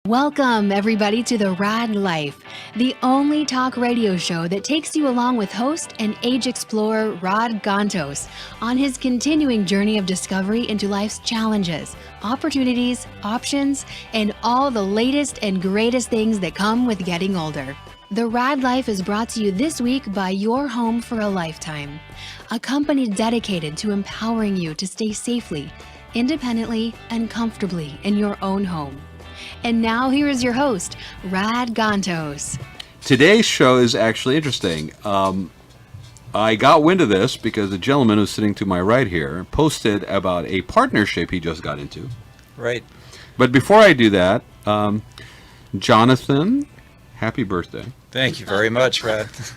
Welcome, everybody, to the Radd Life, the only talk radio show that takes you along with host and age explorer Radd Ghantous on his continuing journey of discovery into life's challenges, opportunities, options, and all the latest and greatest things that come with getting older. The Radd Life is brought to you this week by Your Home for a Lifetime, a company dedicated to empowering you to stay safely, independently, and comfortably in your own home. And now here is your host, Radd Ghantous. Today's show is actually interesting. I got wind of this because a gentleman who's sitting to my right here posted about a partnership he just got into. Right. But before I do that, Jonathan, happy birthday. Thank you very much, Radd.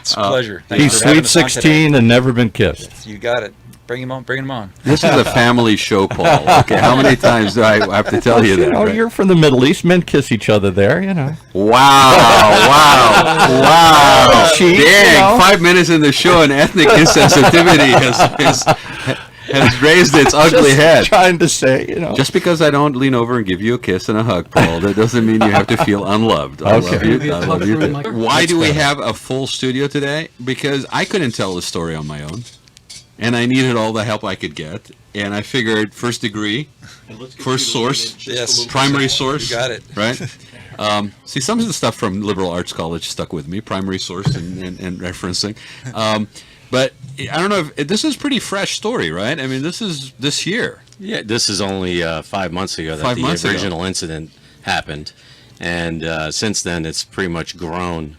It's a pleasure. Thank He's sweet 16 and never been kissed. You got it. Bring him on. Bring him on. This is a family show, Paul. Okay, how many times do I have to tell you that? Right? You're from the Middle East. Men kiss each other there, Wow. Cheap, Dang, 5 minutes in the show and ethnic insensitivity has raised its ugly head. Trying to say, Just because I don't lean over and give you a kiss and a hug, Paul, that doesn't mean you have to feel unloved. I love you. I love you. Why do we have a full studio today? Because I couldn't tell the story on my own. And I needed all the help I could get. And I figured first degree, first source, Yes. primary source. You got it. Right? See, some of the stuff from liberal arts college stuck with me, primary source and referencing. But I don't know if this is pretty fresh story, right? I mean, this is this year. Yeah, this is only 5 months ago that the original incident happened. And since then, it's pretty much grown.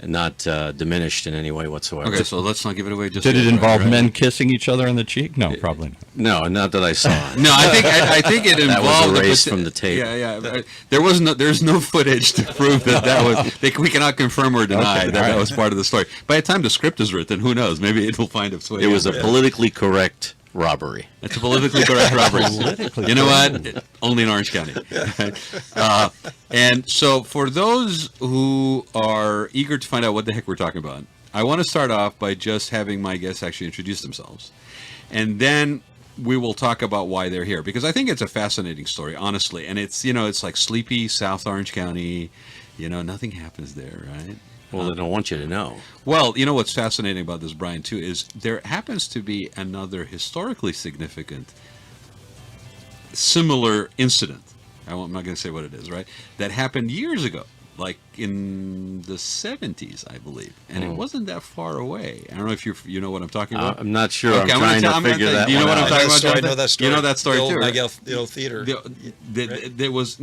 Not diminished in any way whatsoever. Okay, so let's not give it away. Just did it involve men kissing each other on the cheek? No, probably not. No, not that I saw. No, I think it involved. That was erased from the tape. Yeah. There's no footage to prove that was. We cannot confirm or deny that was part of the story. By the time the script is written, who knows? Maybe it will find its way. It was a politically correct robbery. It's a politically correct robbery. You know what? Only in Orange County. And so for those who are eager to find out what the heck we're talking about, I want to start off by just having my guests actually introduce themselves. And then we will talk about why they're here. Because I think it's a fascinating story, honestly. And it's, it's like sleepy South Orange County. Nothing happens there, right? Well, they don't want you to know. Well, what's fascinating about this, Brian, too, is there happens to be another historically significant similar incident. I'm not going to say what it is, right? That happened years ago, like in the 70s, I believe. And it wasn't that far away. I don't know if you know what I'm talking about. I'm not sure. Okay, I'm trying to figure that out. Do you know what I'm talking about, Jonathan? I know that story. You know that story, too, right? The old theater. There was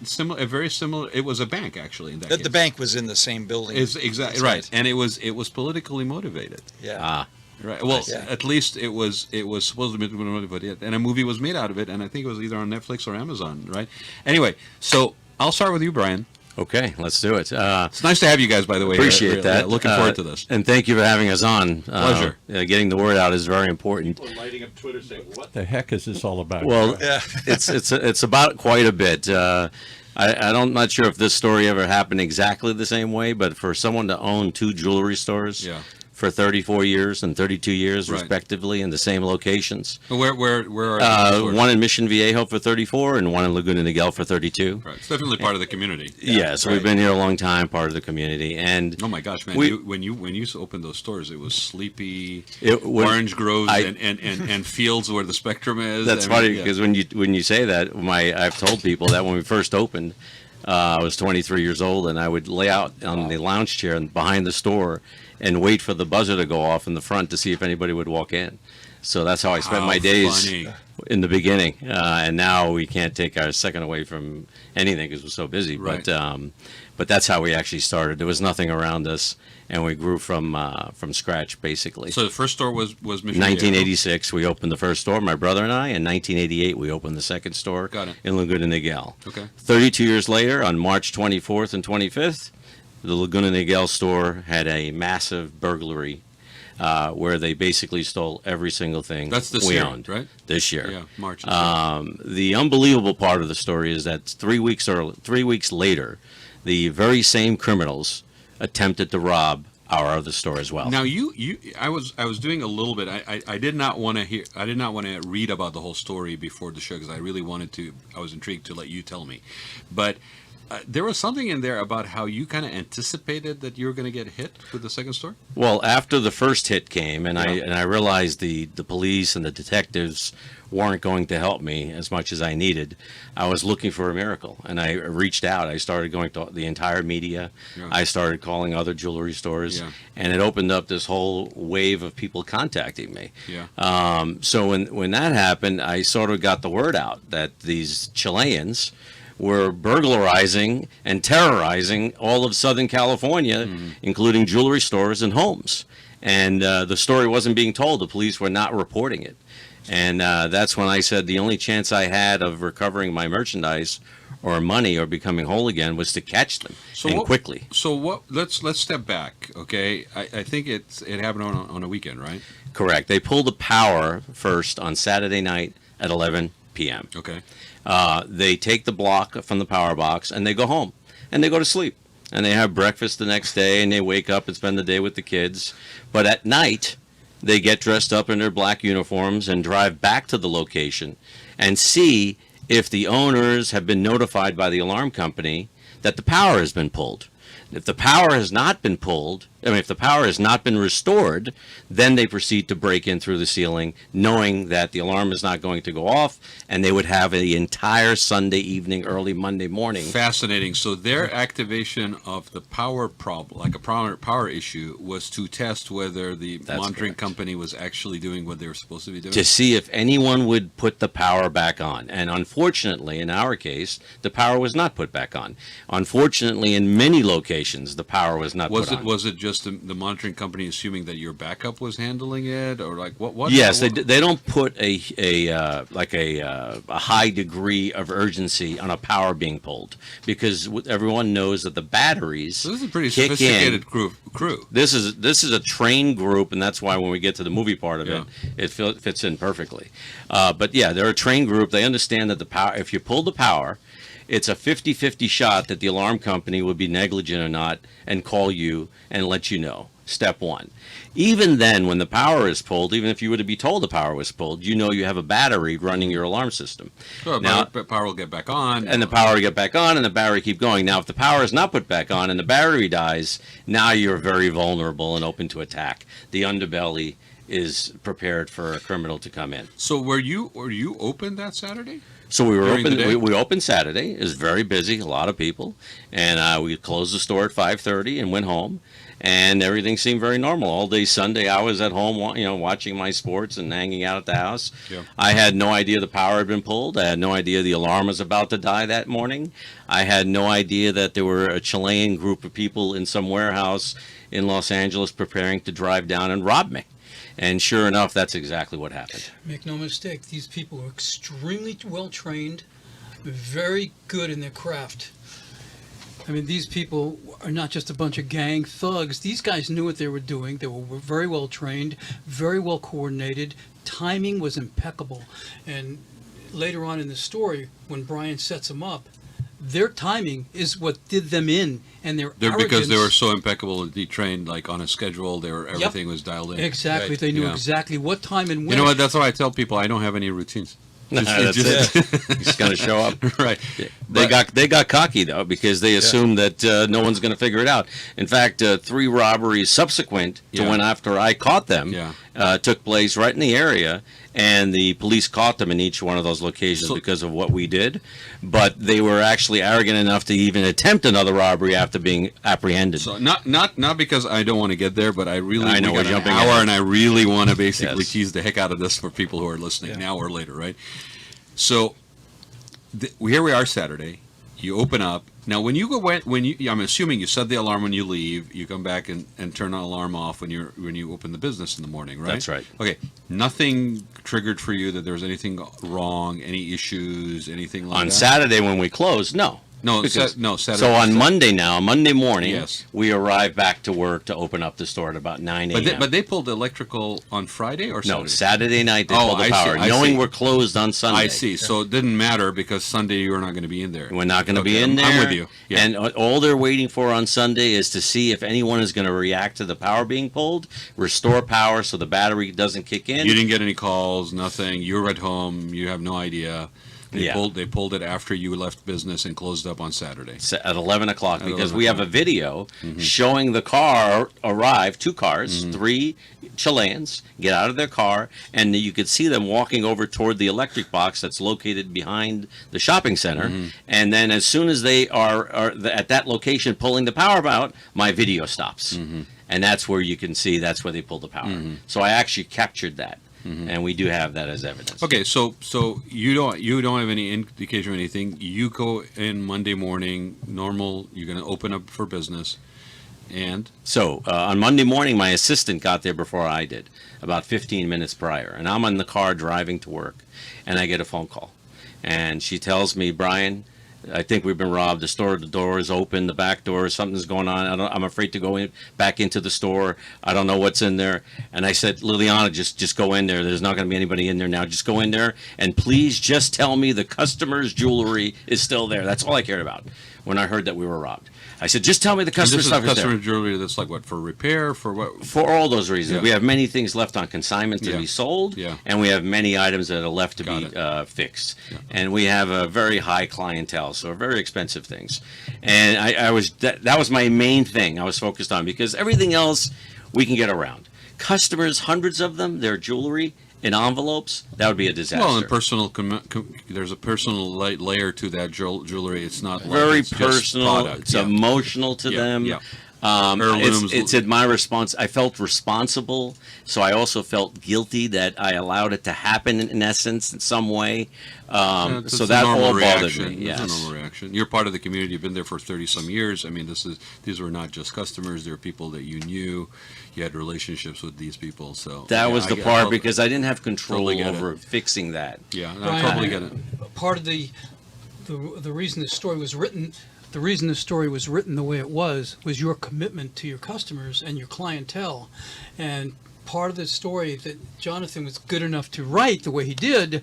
similar, a very similar. It was a bank, actually. In that case. The bank was in the same building. Exactly right, and it was politically motivated. Yeah. Right. Well, at least it was supposed to be motivated, and a movie was made out of it, and I think it was either on Netflix or Amazon. Right. Anyway, so I'll start with you, Brian. Okay, let's do it. It's nice to have you guys, by the way. Appreciate that. Looking forward to this. And thank you for having us on. Pleasure. Getting the word out is very important. People lighting up Twitter saying, "What the heck is this all about?" Well, it's about quite a bit. I'm not sure if this story ever happened exactly the same way, but for someone to own two jewelry stores for 34 years and 32 years, respectively, in the same locations. Where are they? One in Mission Viejo for 34 and one in Laguna Niguel for 32. Right. It's definitely part of the community. So we've been here a long time, part of the community. And oh my gosh, man! When you opened those stores, it was sleepy, orange groves and fields where the Spectrum is. That's funny because when you say that, I've told people that when we first opened, I was 23 years old, and I would lay out on the lounge chair behind the store and wait for the buzzer to go off in the front to see if anybody would walk in. So that's how I spent my days in the beginning. And now we can't take our second away from anything because we're so busy. Right. But that's how we actually started. There was nothing around us, and we grew from scratch, basically. So the first store was Mission 1986, Viejo. We opened the first store, my brother and I. In 1988, we opened the second store in Laguna Niguel. Okay. 32 years later, on March 24th and 25th, the Laguna Niguel store had a massive burglary where they basically stole every single thing we owned. Right? This year. Yeah, March. The unbelievable part of the story is that 3 weeks later, the very same criminals attempted to rob our other store as well. Now I was doing a little bit. I did not want to hear. I did not want to read about the whole story before the show because I really wanted to. I was intrigued to let you tell me, but there was something in there about how you kind of anticipated that you were going to get hit with the second store. Well, after the first hit came, and I realized the police and the detectives weren't going to help me as much as I needed, I was looking for a miracle, and I reached out. I started going to the entire media. Yeah. I started calling other jewelry stores, Yeah. and it opened up this whole wave of people contacting me. Yeah. So when that happened, I sort of got the word out that these Chileans were burglarizing and terrorizing all of Southern California, including jewelry stores and homes. And the story wasn't being told. The police were not reporting it. And that's when I said the only chance I had of recovering my merchandise or money or becoming whole again was to catch them quickly. So what? Let's step back, okay? I think it happened on a weekend, right? Correct. They pulled the power first on Saturday night at 11 p.m. Okay. They take the block from the power box and they go home and they go to sleep and they have breakfast the next day and they wake up and spend the day with the kids. But at night, they get dressed up in their black uniforms and drive back to the location and see if the owners have been notified by the alarm company that the power has been pulled. If the power has not been pulled, if the power has not been restored, then they proceed to break in through the ceiling, knowing that the alarm is not going to go off, and they would have the entire Sunday evening, early Monday morning. Fascinating. So their activation of the power problem, like a power issue, was to test whether the monitoring company was actually doing what they were supposed to be doing? To see if anyone would put the power back on. And unfortunately, in our case, the power was not put back on. Unfortunately, in many locations, the power was not put on. Was it just the monitoring company assuming that your backup was handling it, or like what? Yes, they don't put a high degree of urgency on a power being pulled because everyone knows that the batteries. So this is a pretty sophisticated crew. This is a trained group, and that's why when we get to the movie part of it fits in perfectly. But yeah, they're a trained group. They understand that the power. If you pull the power, it's a 50-50 shot that the alarm company would be negligent or not and call you and let you know. Step one. Even then, when the power is pulled, even if you were to be told the power was pulled, you know you have a battery running your alarm system. So now, power will get back on. And the power will get back on, and the battery keep going. Now, if the power is not put back on and the battery dies, now you're very vulnerable and open to attack. The underbelly is prepared for a criminal to come in. So were you open that Saturday? So we were During the day? open. We opened Saturday. It was very busy, a lot of people, and we closed the store at 5:30 and went home, and everything seemed very normal. All day Sunday, I was at home, watching my sports and hanging out at the house. Yeah. I had no idea the power had been pulled. I had no idea the alarm was about to die that morning. I had no idea that there were a Chilean group of people in some warehouse in Los Angeles preparing to drive down and rob me. And sure enough, that's exactly what happened. Make no mistake, these people are extremely well trained, very good in their craft. I mean, these people are not just a bunch of gang thugs. These guys knew what they were doing. They were very well trained, very well coordinated. Timing was impeccable. And later on in the story, when Brian sets them up, their timing is what did them in, and their arrogance. Because they were so impeccable and trained, like on a schedule. Everything was dialed in. Exactly. Right. They knew exactly what time and when. You know what? That's why I tell people I don't have any routines. That's it. He's going to show up. Right. They got cocky though because they assumed that no one's going to figure it out. In fact, 3 robberies subsequent to when after I caught them took place right in the area, and the police caught them in each one of those locations because of what we did. But they were actually arrogant enough to even attempt another robbery after being apprehended. So not because I don't want to get there, but I really I know we got we're jumping an hour, ahead. and I really want to basically tease the heck out of this for people who are listening now or later, right? So here we are Saturday. You open up. Now, I'm assuming you set the alarm when you leave. You come back and turn the alarm off when you open the business in the morning, right? That's right. Okay. Nothing triggered for you that there was anything wrong, any issues, anything like that? On Saturday when we closed, no. No, Because- Saturday. So on Monday morning, Yes. we arrived back to work to open up the store at about 9 a.m. But they pulled electrical on Friday or Saturday? No, Saturday night they Oh, pulled the I see, power, I knowing see. we're closed on Sunday. I see. So it didn't matter because Sunday you were not going to be in there. We're not going to be Okay, in there. I'm with you. Yeah. And all they're waiting for on Sunday is to see if anyone is going to react to the power being pulled, restore power so the battery doesn't kick in. You didn't get any calls, nothing. You were at home. You have no idea. They Yeah. pulled it after you left business and closed up on Saturday. At 11 o'clock, At because 11 we have a video showing the car arrive, 2 cars, 3 Chileans get out of their car, and you could see them walking over toward the electric box that's located behind the shopping center. And then as soon as they are at that location pulling the power out, my video stops. And that's where you can see that's where they pulled the power. So I actually captured that. And we do have that as evidence. Okay, so you don't have any indication of anything. You go in Monday morning, normal. You're going to open up for business, and So on Monday morning, my assistant got there before I did, about 15 minutes prior. And I'm in the car driving to work, and I get a phone call. And she tells me, Brian, I think we've been robbed. The door is open, the back door, something's going on. I'm afraid to go back into the store. I don't know what's in there. And I said, Liliana, just go in there. There's not going to be anybody in there now. Just go in there, and please just tell me the customer's jewelry is still there. That's all I cared about when I heard that we were robbed. I said, just tell me the this customer's is stuff is customer there. jewelry that's like what, for repair, for what? For all those reasons. Yeah. We have many things left on consignment to Yeah. be sold, Yeah. and we have many items that are left to Got be it. fixed. And we have a very high clientele, so very expensive things. And that was my main thing I was focused on, because everything else we can get around. Customers, hundreds of them, their jewelry in envelopes, that would be a disaster. Well, and personal. There's a personal layer to that jewelry. It's not like Very it's just personal. product. It's Yeah. emotional to Yeah, them. yeah. It's Heirlooms. at my response. I felt responsible, so I also felt guilty that I allowed it to happen in essence in some way. It's So a that normal all bothered reaction. me. It's Yes. a normal reaction. You're part of the community. You've been there for 30-some years. I mean, these were not just customers. They were people that you knew. You had relationships with these people. So That yeah, was the I part totally- because I didn't have control Totally get it. over fixing that. Yeah, no, I Brian, totally get it. Part of the reason this story was written, the reason the story was written the way it was your commitment to your customers and your clientele. And part of the story that Jonathan was good enough to write the way he did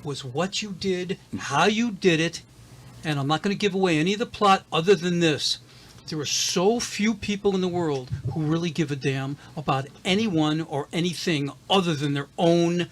was what you did, how you did it, and I'm not going to give away any of the plot other than this. There are so few people in the world who really give a damn about anyone or anything other than their own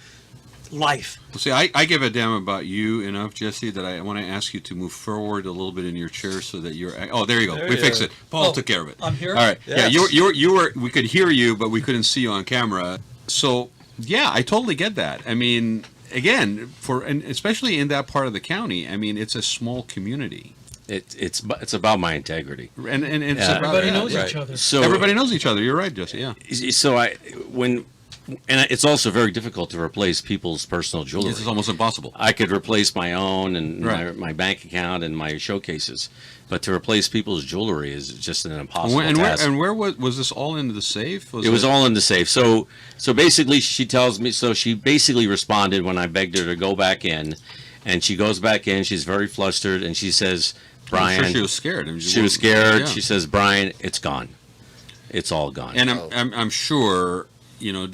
life. Well, see, I give a damn about you enough, Jesse, that I want to ask you to move forward a little bit in your chair so that you're. Oh, there you go. There We you fixed go. it. Paul Oh, took care of it. I'm here? All right. Yeah, Yes. you were. We could hear you, but we couldn't see you on camera. So yeah, I totally get that. I mean, again, and especially in that part of the county. I mean, it's a small community, It's about my integrity. and it's Yeah. about Everybody yeah, knows yeah. each other. So Everybody knows each other. You're right, Jesse. Yeah. So it's also very difficult to replace people's personal jewelry. This is almost impossible. I could replace my own and Right. my bank account and my showcases, but to replace people's jewelry is just an impossible And task. where was this all in the safe? It was all in the safe. So basically, she tells me. So she basically responded when I begged her to go back in, and she goes back in. She's very flustered, and she says, I'm sure "Brian." she was scared. I mean, She was scared. Yeah. She says, "Brian, it's gone. It's all gone." And I'm sure,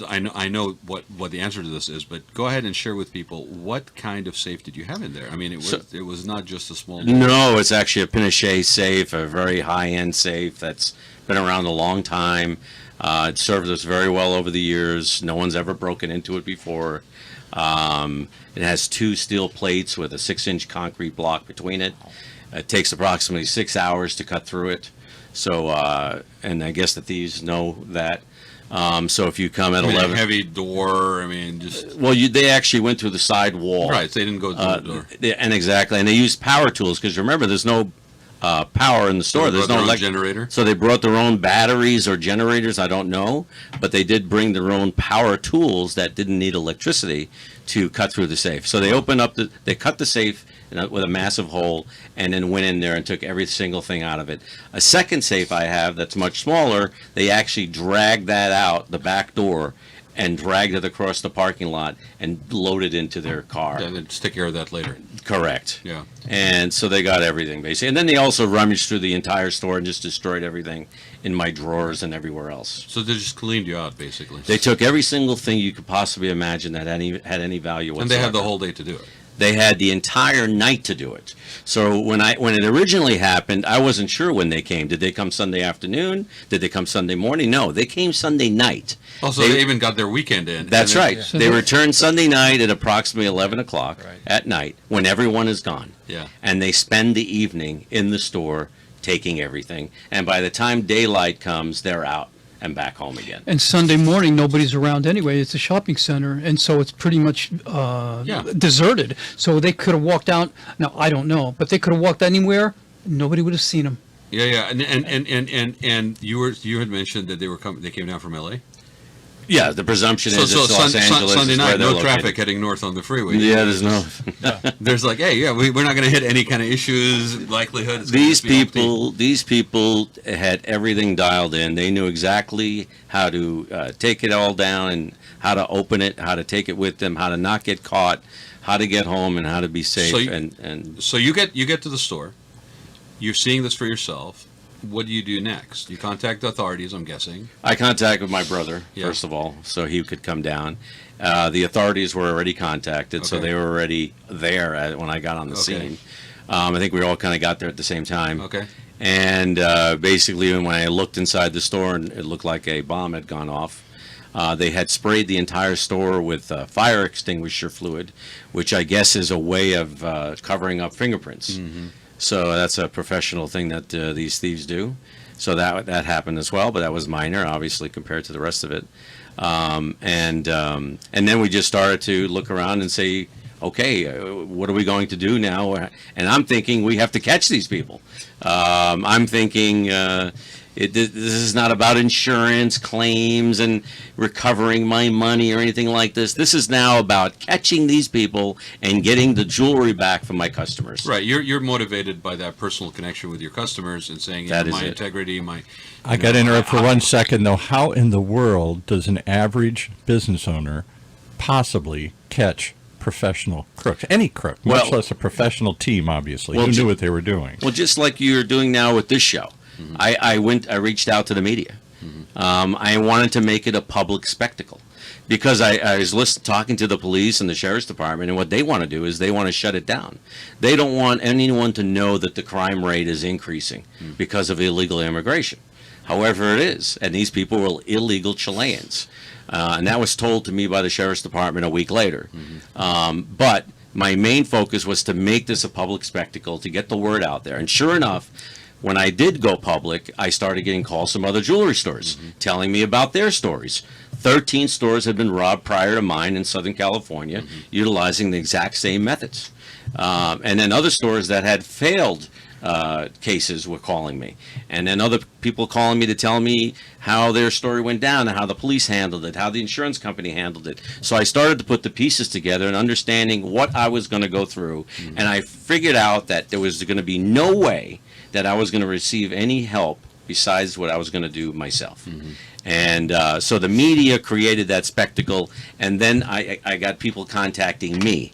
I know what the answer to this is, but go ahead and share with people what kind of safe did you have in there? I mean, it was not just a small. No, it's actually a Pinochet safe, a very high-end safe that's been around a long time. It served us very well over the years. No one's ever broken into it before. It has 2 steel plates with a 6-inch concrete block between it. It takes approximately 6 hours to cut through it. So, and I guess the thieves know that. So if you come at I mean, 11, a heavy door. I mean, just well, they actually went through the side wall. right. They didn't go through the door. And exactly, and they used power tools because remember, there's no power in the store. They There's brought no their own electric generator? So they brought their own batteries or generators. I don't know, but they did bring their own power tools that didn't need electricity to cut through the safe. So they opened up they cut the safe with a massive hole, and then went in there and took every single thing out of it. A second safe I have that's much smaller. They actually dragged that out the back door and dragged it across the parking lot and loaded into their car. And then take care of that later. Correct. Yeah. And so they got everything, basically. And then they also rummaged through the entire store and just destroyed everything in my drawers and everywhere else. So they just cleaned you out, basically. They took every single thing you could possibly imagine that had any value whatsoever. And they had the whole day to do it. They had the entire night to do it. So when it originally happened, I wasn't sure when they came. Did they come Sunday afternoon? Did they come Sunday morning? No, they came Sunday night. Also, they even got their weekend in. That's then, right. Yeah. They returned Sunday night at approximately 11 o'clock Right. at night when everyone is gone. Yeah. And they spend the evening in the store taking everything. And by the time daylight comes, they're out and back home again. And Sunday morning, nobody's around anyway. It's a shopping center, and so it's pretty much deserted. So they could have walked out. Now, I don't know, but they could have walked anywhere. Nobody would have seen them. Yeah, yeah. And you had mentioned that they came down from L.A.? Yeah, the presumption So is it's Los Angeles. Sunday is where night, they're no located. traffic heading north on the freeway. Yeah, there's no. There's like, hey, yeah, we're not going to hit any kind of issues, likelihood. It's gonna These just be empty. these people had everything dialed in. They knew exactly how to take it all down and how to open it, how to take it with them, how to not get caught, how to get home, and how to be safe. So you- and So you get to the store. You're seeing this for yourself. What do you do next? You contact the authorities, I'm guessing. I contacted my brother Yeah. first of all, so he could come down. The authorities were already contacted, so Okay. they were already there when I got on the Okay. scene. I think we all kind of got there at the same time. Okay. And basically, when I looked inside the store, and it looked like a bomb had gone off. They had sprayed the entire store with fire extinguisher fluid, which I guess is a way of covering up fingerprints. Mm-hmm. So that's a professional thing that these thieves do. So that happened as well, but that was minor, obviously, compared to the rest of it. And then we just started to look around and say, okay, what are we going to do now? And I'm thinking we have to catch these people. I'm thinking this is not about insurance claims and recovering my money or anything like this. This is now about catching these people and getting the jewelry back from my customers. Right. You're motivated by that personal connection with your customers and saying, That is my it. integrity, my. I got to interrupt for 1 second, though. How in the world does an average business owner possibly catch professional crooks? Any crook, much Well- less a professional team, obviously, Well, who ju- knew what they were doing. Well, just like you're doing now with this show, I reached out to the media. I wanted to make it a public spectacle because I was talking to the police and the sheriff's department, and what they want to do is they want to shut it down. They don't want anyone to know that the crime rate is increasing because of illegal immigration. However, it is, and these people were illegal Chileans, and that was told to me by the sheriff's department a week later. But my main focus was to make this a public spectacle, to get the word out there. And sure enough, when I did go public, I started getting calls from other jewelry stores telling me about their stories. 13 stores had been robbed prior to mine in Southern California, utilizing the exact same methods. And then other stores that had failed cases were calling me. And then other people calling me to tell me how their story went down and how the police handled it, how the insurance company handled it. So I started to put the pieces together and understanding what I was going to go through. And I figured out that there was going to be no way that I was going to receive any help besides what I was going to do myself. And so the media created that spectacle, and then I got people contacting me.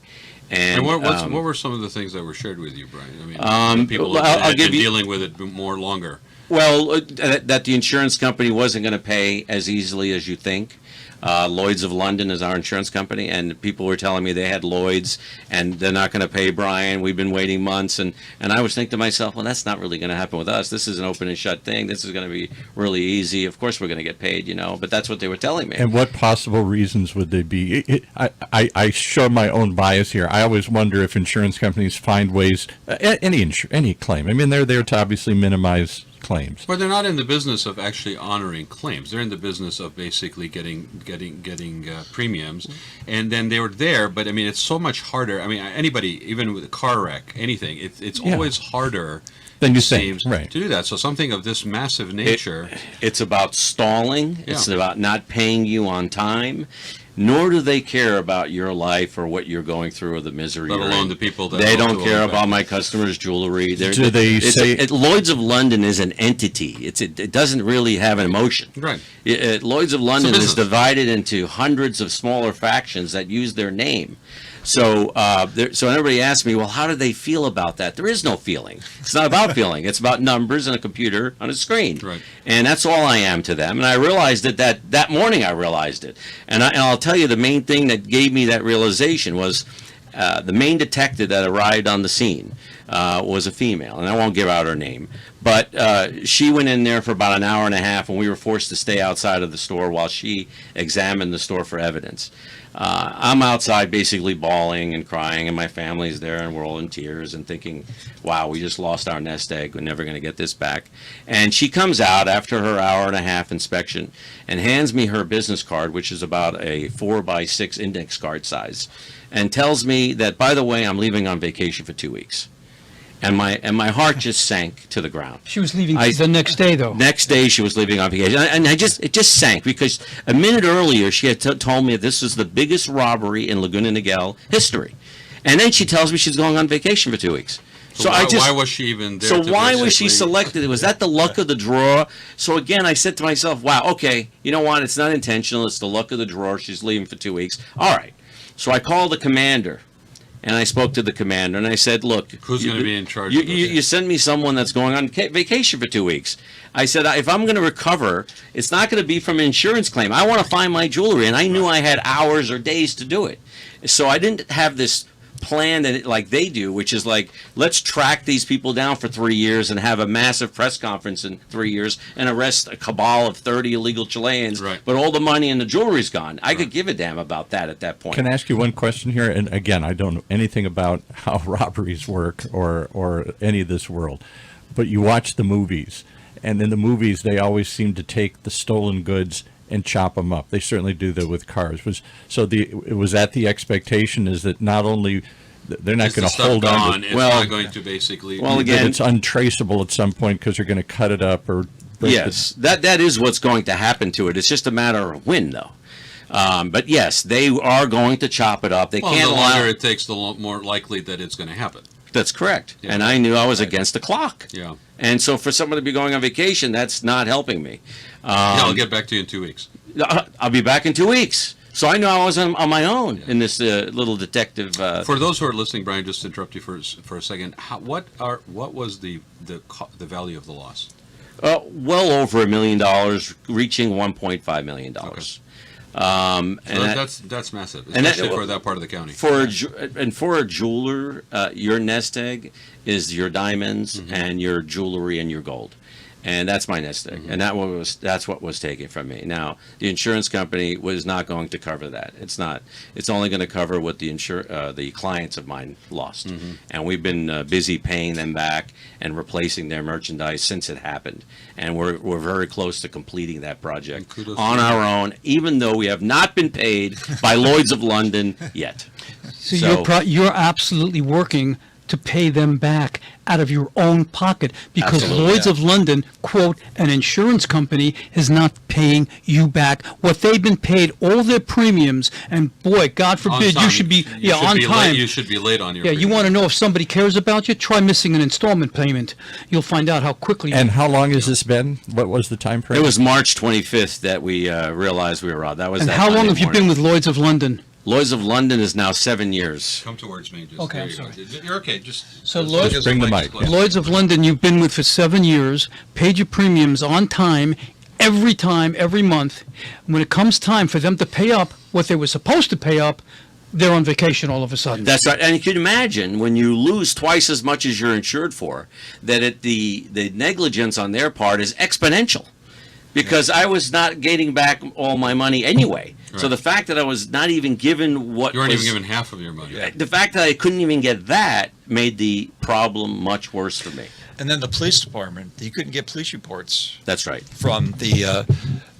And what were some of the things that were shared with you, Brian? I mean, people well, that I'll had give been you- dealing with it more longer. Well, that the insurance company wasn't going to pay as easily as you think. Lloyds of London is our insurance company, and people were telling me they had Lloyds, and they're not going to pay Brian. We've been waiting months, and I was thinking to myself, well, that's not really going to happen with us. This is an open and shut thing. This is going to be really easy. Of course we're going to get paid, but that's what they were telling me. And what possible reasons would they be? I show my own bias here. I always wonder if insurance companies find ways, any claim. I mean, they're there to obviously minimize claims. But they're not in the business of actually honoring claims. They're in the business of basically getting premiums, and then they were there. But I mean, it's so much harder. I mean, anybody, even with a car wreck, anything, it's Yeah. always harder. Than you it think, seems, right. to do that. So something of this massive nature. It's about stalling. Yeah. It's about not paying you on time. nor do they care about your life or what you're going through or the misery. Let you're alone in. the people that They want don't to care own about back. my customers' jewelry. Do they say Lloyds of London is an entity? It doesn't really have an emotion. Right. Lloyds of London business. is divided into hundreds of smaller factions that use their name. So, so everybody asks me, well, how do they feel about that? There is no feeling. It's not about feeling. It's about numbers and a computer on a screen. Right. And that's all I am to them. And I realized it that morning. I realized it. And I'll tell you, the main thing that gave me that realization was the main detective that arrived on the scene was a female, and I won't give out her name. But she went in there for about an hour and a half, and we were forced to stay outside of the store while she examined the store for evidence. I'm outside basically bawling and crying, and my family's there, and we're all in tears and thinking, wow, we just lost our nest egg. We're never going to get this back. And she comes out after her hour and a half inspection and hands me her business card, which is about a 4x6 index card size, and tells me that, by the way, I'm leaving on vacation for 2 weeks. And my heart just sank to the ground. She was leaving the next day, though. Next day, she was leaving on vacation, and it just sank because a minute earlier she had told me this was the biggest robbery in Laguna Niguel history, and then she tells me she's going on vacation for 2 weeks. So why was she even there? So to why was she basically- selected? Was that the luck of the draw? So again, I said to myself, wow, okay, you know what? It's not intentional. It's the luck of the draw. She's leaving for 2 weeks. All right. So I called the commander. And I spoke to the commander, and I said, look, Who's going to be in charge You, of this? you send me someone that's going on vacation for 2 weeks. I said, if I'm going to recover, it's not going to be from an insurance claim. I want to find my jewelry, and I knew I had hours or days to do it. So I didn't have this plan that like they do, which is like, let's track these people down for 3 years and have a massive press conference in 3 years and arrest a cabal of 30 illegal Chileans, Right. but all the money and the jewelry's gone. I could give a damn about that at that point. Can I ask you one question here? And again, I don't know anything about how robberies work or any of this world, but you watch the movies, and in the movies they always seem to take the stolen goods and chop them up. They certainly do that with cars. Was that the expectation? Is that not only they're not Is the going to stuff hold gone, on to, it's Well- not going to basically. Well, that again- it's untraceable at some point because they're going to cut it up or break Yes, that is what's going to happen to it. It's just a matter of when, though. But yes, they are going to chop it up. They well, can't the allow. longer it takes, the more likely that it's going to happen. That's correct. Yeah. And I knew I was against the clock. Yeah. And so for someone to be going on vacation, that's not helping me. Yeah, I'll get back to you in 2 weeks. I'll be back in 2 weeks. So I knew I was on my own in this little detective. For those who are listening, Brian, just to interrupt you for a second. What was the value of the loss? well over $1 million, reaching $1.5 million. Okay. And That's massive, and especially for that part of the county. for a jeweler, your nest egg is your diamonds and your jewelry and your gold, and that's my nest egg, and that's what was taken from me. Now the insurance company was not going to cover that. It's not. It's only going to cover what the clients of mine lost, and we've been busy paying them back and replacing their merchandise since it happened, and we're very close to completing that project Kudos on to you. our own, even though we have not been paid by Lloyds of London yet. So you're absolutely working to pay them back out of your own pocket because Absolutely, Lloyds yeah. of London, quote, an insurance company is not paying you back what they've been paid, all their premiums, and boy, God forbid, you should be on time. You should be late on your. Yeah, you want to know if somebody cares about you? Try missing an installment payment. You'll find out how quickly. And how long has this been? What was the time frame? It was March 25th that we realized we were robbed. That was. And that how long Monday have you been morning. with Lloyds of London? Lloyds of London is now 7 years. Come towards me. Just, Okay, there I'm you sorry. go. You're okay. Just So just Lloyd- get Bring the mic mic, close. Lloyds of London, you've been with for 7 years, paid your premiums on time, every month. When it comes time for them to pay up what they were supposed to pay up, they're on vacation all of a sudden. That's right. And you can imagine when you lose twice as much as you're insured for, that the negligence on their part is exponential. Because I was not getting back all my money anyway. So Right. the fact that I was not even given what You weren't was, even given half of your money. the fact that I couldn't even get that made the problem much worse for me. And then the police department, you couldn't get police reports That's right. from the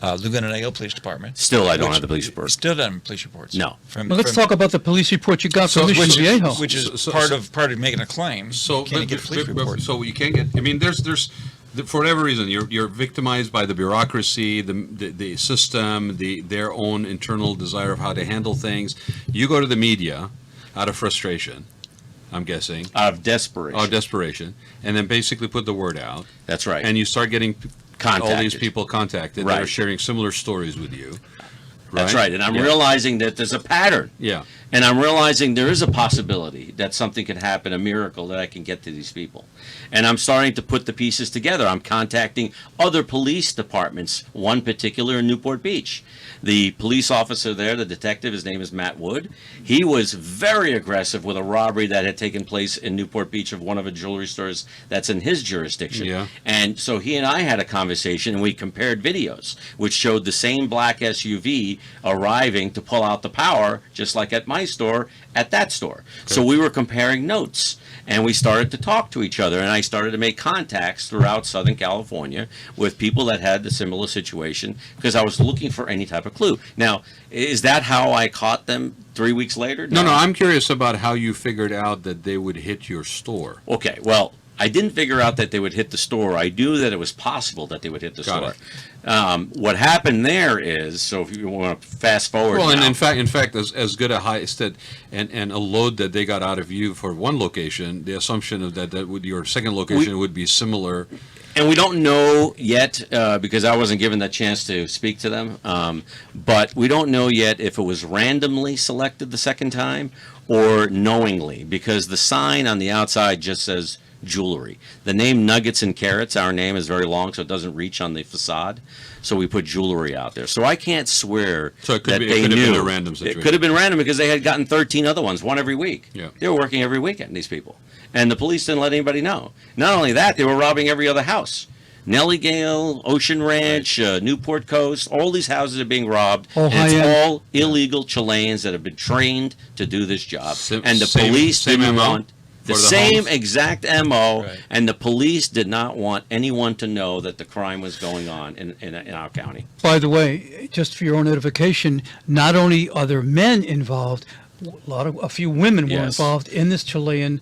Laguna Niguel Police Department. Still, I don't Which- have the police report. Still don't have police reports. No. Well, let's talk about the police report you got from Mission Viejo. Which is So- part of making a claim. So, you can't get police reports. so you can't get. I mean, there's for whatever reason, you're victimized by the bureaucracy, the system, their own internal desire of how to handle things. You go to the media out of frustration, I'm guessing. Out of desperation. Out of desperation. And then basically put the word out. That's right. And you start getting all these people contacted that are Right. sharing similar stories with you. That's right. And I'm realizing that there's a pattern. Yeah. And I'm realizing there is a possibility that something can happen, a miracle that I can get to these people. And I'm starting to put the pieces together. I'm contacting other police departments, one particular in Newport Beach. The police officer there, the detective, his name is Matt Wood. He was very aggressive with a robbery that had taken place in Newport Beach of one of the jewelry stores that's in his jurisdiction. Yeah. And so he and I had a conversation, and we compared videos, which showed the same black SUV arriving to pull out the power, just like at my store, at that store. So we were comparing notes, and we started to talk to each other, and I started to make contacts throughout Southern California with people that had a similar situation, because I was looking for any type of clue. Now, is that how I caught them 3 weeks later? No, I'm curious about how you figured out that they would hit your store. Okay, well, I didn't figure out that they would hit the store. I knew that it was possible that they would hit the Got store. What happened there is, so if you want to fast forward Well, and now, in fact, as good a heist and a load that they got out of you for one location, the assumption of that would your second location would be similar. and we don't know yet because I wasn't given that chance to speak to them, but we don't know yet if it was randomly selected the second time or knowingly, because the sign on the outside just says jewelry. The name Nuggets and Carats, our name, is very long, so it doesn't reach on the facade. So we put jewelry out there. So I can't swear So it could that be- it they could have knew. been a random situation. It could have been random because they had gotten 13 other ones, one every week. Yeah. They were working every weekend, these people. And the police didn't let anybody know. Not only that, they were robbing every other house. Nellygale, Ocean Ranch, Newport Coast, all these houses are being robbed. All and it's high-end. all illegal Chileans that have been trained to do this job. Same- And the same- police same didn't MO want the for the same homes? exact MO, Right. and the police did not want anyone to know that the crime was going on in our county. By the way, just for your own edification, not only are there men involved, a few women were Yes. involved in this Chilean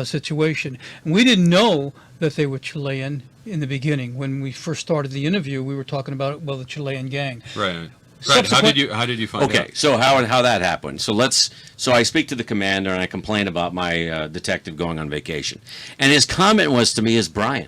situation. And we didn't know that they were Chilean in the beginning. When we first started the interview, we were talking about, well, the Chilean gang. Right. Right. Subsequent- How did you find out? Okay, so how that happened? So I speak to the commander and I complain about my detective going on vacation, and his comment was to me is, Brian,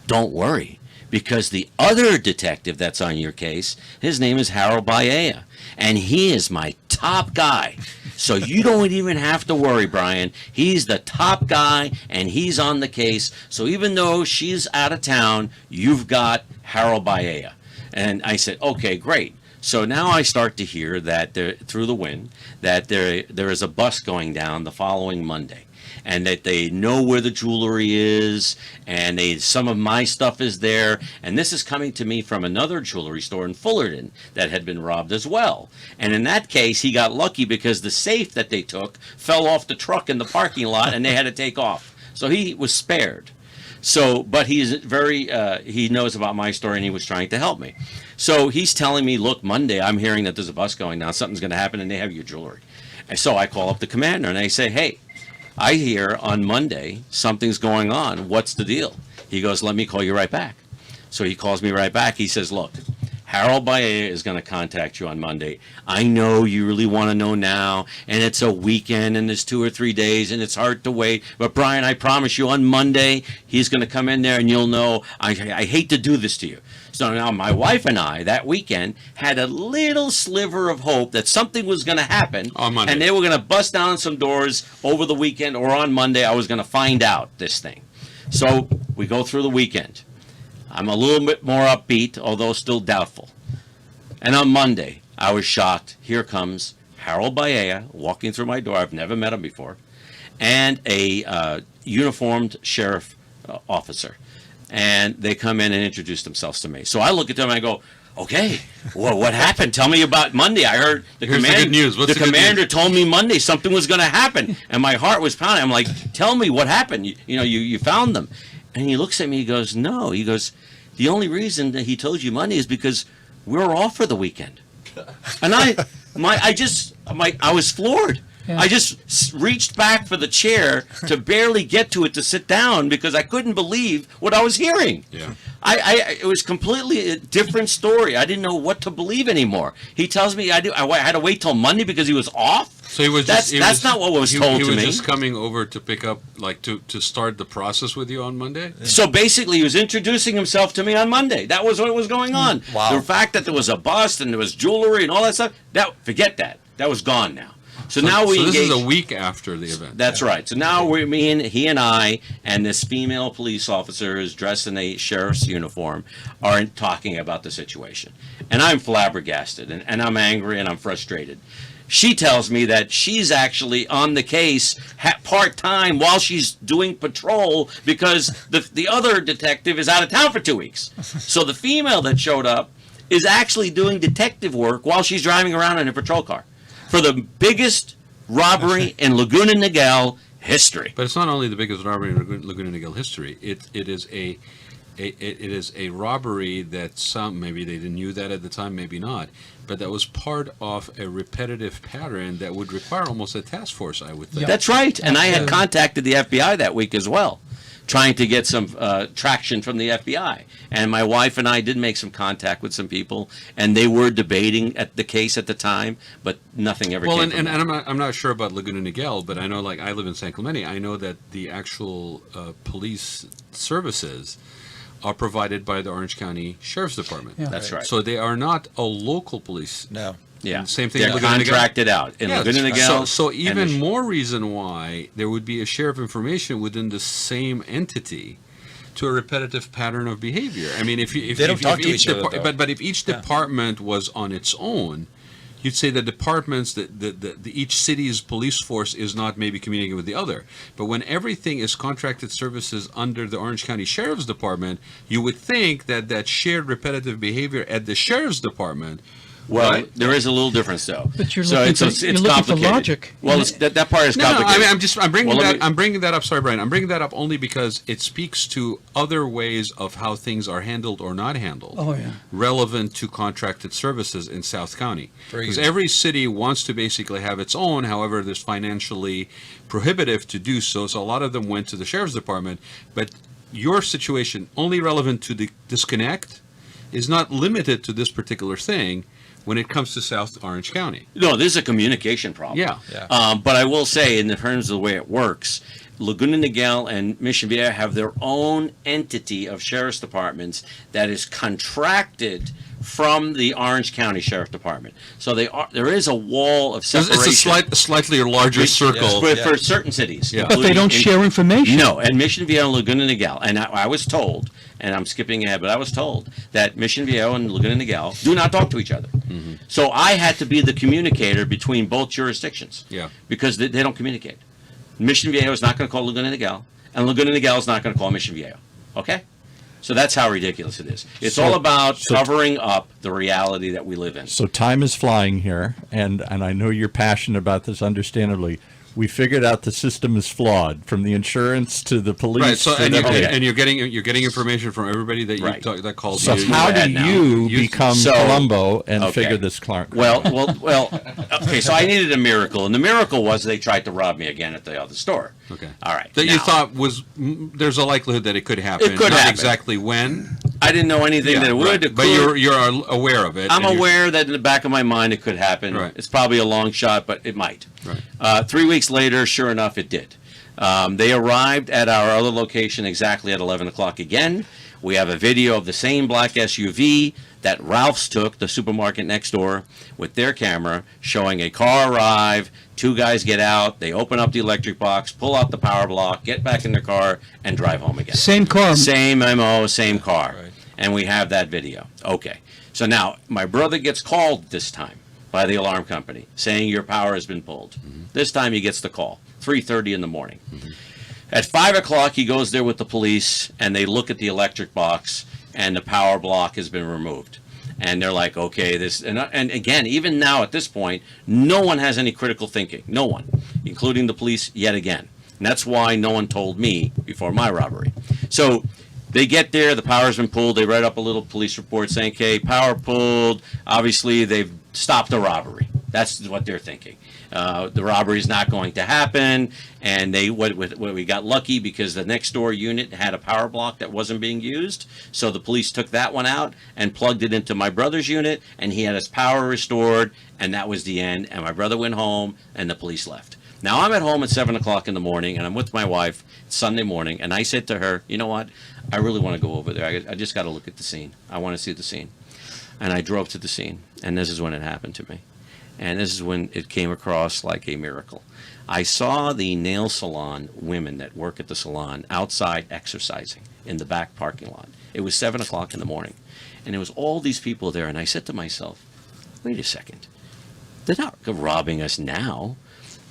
don't worry, because the other detective that's on your case, his name is Harold Baea, and he is my top guy. So you don't even have to worry, Brian. He's the top guy, and he's on the case. So even though she's out of town, you've got Harold Baea. And I said, okay, great. So now I start to hear that through the wind that there is a bus going down the following Monday, and that they know where the jewelry is, and some of my stuff is there, and this is coming to me from another jewelry store in Fullerton that had been robbed as well. And in that case, he got lucky because the safe that they took fell off the truck in the parking lot, and they had to take off. So he was spared. So, but he's he knows about my story, and he was trying to help me. So he's telling me, look, Monday, I'm hearing that there's a bus going down, something's going to happen, and they have your jewelry. And so I call up the commander, and I say, hey, I hear on Monday something's going on. What's the deal? He goes, let me call you right back. So he calls me right back. He says, look, Harold Baea is going to contact you on Monday. I know you really want to know now, and it's a weekend, and there's 2 or 3 days, and it's hard to wait. But Brian, I promise you, on Monday, he's going to come in there, and you'll know. I hate to do this to you. So now my wife and I, that weekend, had a little sliver of hope that something was going to happen. On Monday. And they were going to bust down some doors over the weekend, or on Monday, I was going to find out this thing. So we go through the weekend. I'm a little bit more upbeat, although still doubtful. And on Monday, I was shocked. Here comes Harold Baea walking through my door. I've never met him before. And a uniformed sheriff officer. And they come in and introduce themselves to me. So I look at them and I go, okay, well, what happened? Tell me about Monday. I heard the Here's the commander. good news. What's the good commander news? told me Monday something was going to happen, and my heart was pounding. I'm like, tell me what happened. You found them, and he looks at me. He goes, no. He goes, the only reason that he told you Monday is because we're off for the weekend. And I was floored. Yeah. I just reached back for the chair to barely get to it to sit down because I couldn't believe what I was hearing. Yeah. It was completely a different story. I didn't know what to believe anymore. He tells me I had to wait till Monday because he was off. So he was That's not what was told to me. He was just coming over to pick up, like, to start the process with you on Monday? So basically, he was introducing himself to me on Monday. That was what was going on. Wow. The fact that there was a bust and there was jewelry and all that stuff, forget that. That was gone now. So now we this engage. is a week after the event. That's right. So now he and I and this female police officer is dressed in a sheriff's uniform are talking about the situation. And I'm flabbergasted and I'm angry and I'm frustrated. She tells me that she's actually on the case part-time while she's doing patrol because the other detective is out of town for 2 weeks. So the female that showed up is actually doing detective work while she's driving around in a patrol car for the biggest robbery in Laguna Niguel history. But it's not only the biggest robbery in Laguna Niguel history. It is a robbery that maybe they knew that at the time, maybe not, but that was part of a repetitive pattern that would require almost a task force, I would think. Yeah. That's right. And I had contacted the FBI that week as well, trying to get some traction from the FBI. And my wife and I did make some contact with some people, and they were debating at the case at the time, but nothing ever came from that. And I'm not sure about Laguna Niguel, but I know, like, I live in San Clemente. I know that the actual police services are provided by the Orange County Sheriff's Department. Yeah. That's right. So they are not a local police. No. Yeah. And same thing They're in Laguna Niguel. contracted out in Yeah, Laguna Niguel. so even and more reason why there would be a share of information within the same entity to a repetitive pattern of behavior. I mean, if They don't talk to each each other, though. but if each department was on its own, you'd say the departments that each city's police force is not maybe communicating with the other. But when everything is contracted services under the Orange County Sheriff's Department, you would think that shared repetitive behavior at the Sheriff's Department. Well, right? there is a little difference, though. But you're so looking it's, for- it's you're looking for complicated. logic. Well, that part is No, complicated. I'm bringing Well, that. let me- I'm bringing that up. Sorry, Brian. I'm bringing that up only because it speaks to other ways of how things are handled or not handled. Oh, yeah. Relevant to contracted services in South County, Very because good. every city wants to basically have its own. However, there's financially prohibitive to do so. So a lot of them went to the sheriff's department. But your situation, only relevant to the disconnect, is not limited to this particular thing. When it comes to South Orange County. No, this is a communication problem. Yeah. Yeah. But I will say, in terms of the way it works, Laguna Niguel and Mission Viejo have their own entity of sheriff's departments that is contracted from the Orange County Sheriff Department. So there is a wall of separation. It's a slightly larger circle. for certain cities. Yeah. But they don't share information. No, and Mission Viejo and Laguna Niguel, and I was told, and I'm skipping ahead, but I was told that Mission Viejo and Laguna Niguel do not talk to each other. Mm-hmm. So I had to be the communicator between both jurisdictions. Yeah. Because they don't communicate. Mission Viejo is not going to call Laguna Niguel, and Laguna Niguel is not going to call Mission Viejo. Okay? So that's how ridiculous it is. It's all about covering up the reality that we live in. So time is flying here, and I know you're passionate about this, understandably. We figured out the system is flawed, from the insurance to the police. Right. So to and, everything. you're getting information from everybody that Right. that calls So you. how that do now. you become So- Columbo and Okay. figure this Clark? Well, okay, so I needed a miracle, and the miracle was they tried to rob me again at the other store. Okay. All right. That you now, thought there's a likelihood that it could happen. It could not happen. exactly when. I didn't know anything that it would. right. It But could. you're aware of it. I'm and you're- aware that in the back of my mind it could happen. Right. It's probably a long shot, but it might. Right. 3 weeks later, sure enough, it did. They arrived at our other location exactly at 11 o'clock again. We have a video of the same black SUV that Ralph's took, the supermarket next door, with their camera, showing a car arrive, 2 guys get out, they open up the electric box, pull out the power block, get back in their car, and drive home again. Same car. Same MO, same car. Right. And we have that video. Okay. So now, my brother gets called this time by the alarm company saying your power has been pulled. This time he gets the call, 3:30 in the morning. At 5 o'clock, he goes there with the police, and they look at the electric box, and the power block has been removed. And they're like, okay, this, and again, even now at this point, no one has any critical thinking. No one, including the police yet again. And that's why no one told me before my robbery. So they get there, the power's been pulled, they write up a little police report saying, okay, power pulled, obviously they've stopped the robbery. That's what they're thinking. The robbery is not going to happen, and we got lucky because the next door unit had a power block that wasn't being used, so the police took that one out and plugged it into my brother's unit, and he had his power restored, and that was the end. And my brother went home, and the police left. Now I'm at home at 7 o'clock in the morning, and I'm with my wife Sunday morning, and I said to her, you know what? I really want to go over there. I just got to look at the scene. I want to see the scene. And I drove to the scene, and this is when it happened to me. And this is when it came across like a miracle. I saw the nail salon women that work at the salon outside exercising in the back parking lot. It was 7 o'clock in the morning, and there was all these people there, and I said to myself, wait a second. They're not robbing us now.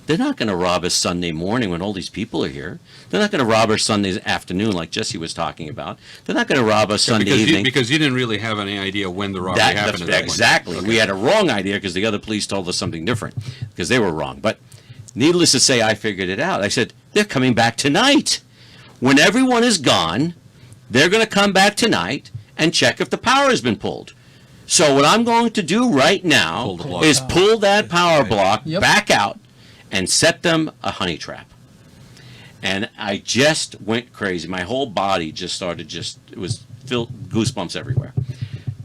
They're not going to rob us Sunday morning when all these people are here. They're not going to rob us Sunday afternoon like Jesse was talking about. They're not going to rob us Sunday evening. Because you didn't really have any idea when the robbery happened at that point. Exactly. Okay. We had a wrong idea because the other police told us something different because they were wrong. But needless to say, I figured it out. I said, they're coming back tonight. When everyone is gone, they're going to come back tonight and check if the power has been pulled. So what I'm going to do right now is pull that power block back out and set them a honey trap. And I just went crazy. My whole body just started it was filled goosebumps everywhere.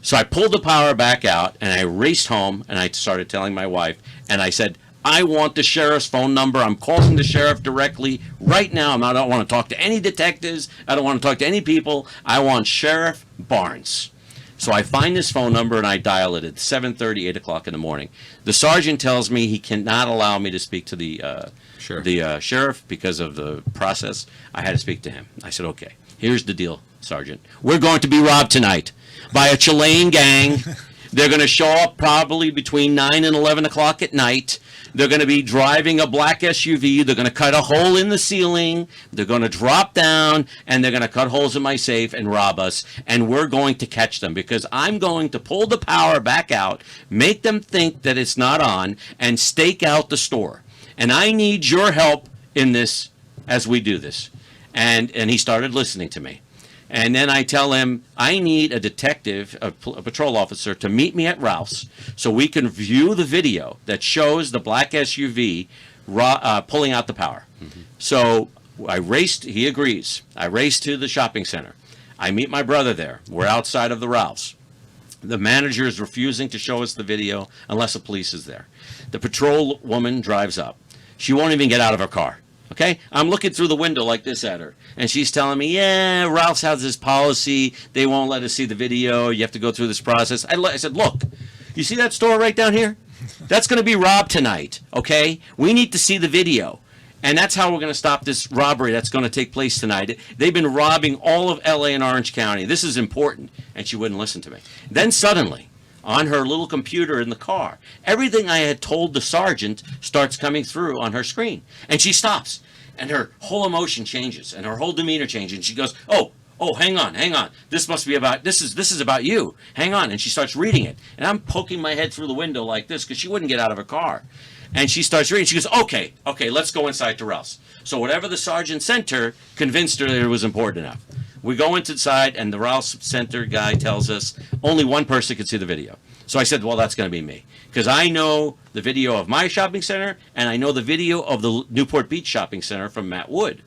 So I pulled the power back out, and I raced home, and I started telling my wife, and I said, I want the sheriff's phone number. I'm calling the sheriff directly right now. I don't want to talk to any detectives. I don't want to talk to any people. I want Sheriff Barnes. So I find this phone number, and I dial it at 7:30, 8 o'clock in the morning. The sergeant tells me he cannot allow me to speak to the sheriff because of the process. I had to speak to him. I said, okay, here's the deal, Sergeant. We're going to be robbed tonight by a Chilean gang. They're going to show up probably between 9 and 11 o'clock at night. They're going to be driving a black SUV. They're going to cut a hole in the ceiling. They're going to drop down, and they're going to cut holes in my safe and rob us. And we're going to catch them because I'm going to pull the power back out, make them think that it's not on, and stake out the store. And I need your help in this as we do this. And he started listening to me. And then I tell him, I need a detective, a patrol officer, to meet me at Ralph's so we can view the video that shows the black SUV pulling out the power. Mm-hmm. So I raced, he agrees. I raced to the shopping center. I meet my brother there. We're outside of the Ralph's. The manager is refusing to show us the video unless the police is there. The patrol woman drives up. She won't even get out of her car. Okay, I'm looking through the window like this at her, and she's telling me, yeah, Ralph's has this policy. They won't let us see the video. You have to go through this process. I said, look, you see that store right down here? That's going to be robbed tonight, okay? We need to see the video. And that's how we're going to stop this robbery that's going to take place tonight. They've been robbing all of L.A. and Orange County. This is important. And she wouldn't listen to me. Then suddenly, on her little computer in the car, everything I had told the sergeant starts coming through on her screen. And she stops, and her whole emotion changes, and her whole demeanor changes. And she goes, oh, hang on. This must be about, this is about you. Hang on. And she starts reading it. And I'm poking my head through the window like this because she wouldn't get out of her car. And she starts reading. She goes, okay, let's go inside to Ralph's. So whatever the sergeant sent her convinced her that it was important enough. We go inside, and the Ralph's Center guy tells us only one person could see the video. So I said, well, that's going to be me. Because I know the video of my shopping center, and I know the video of the Newport Beach shopping center from Matt Wood.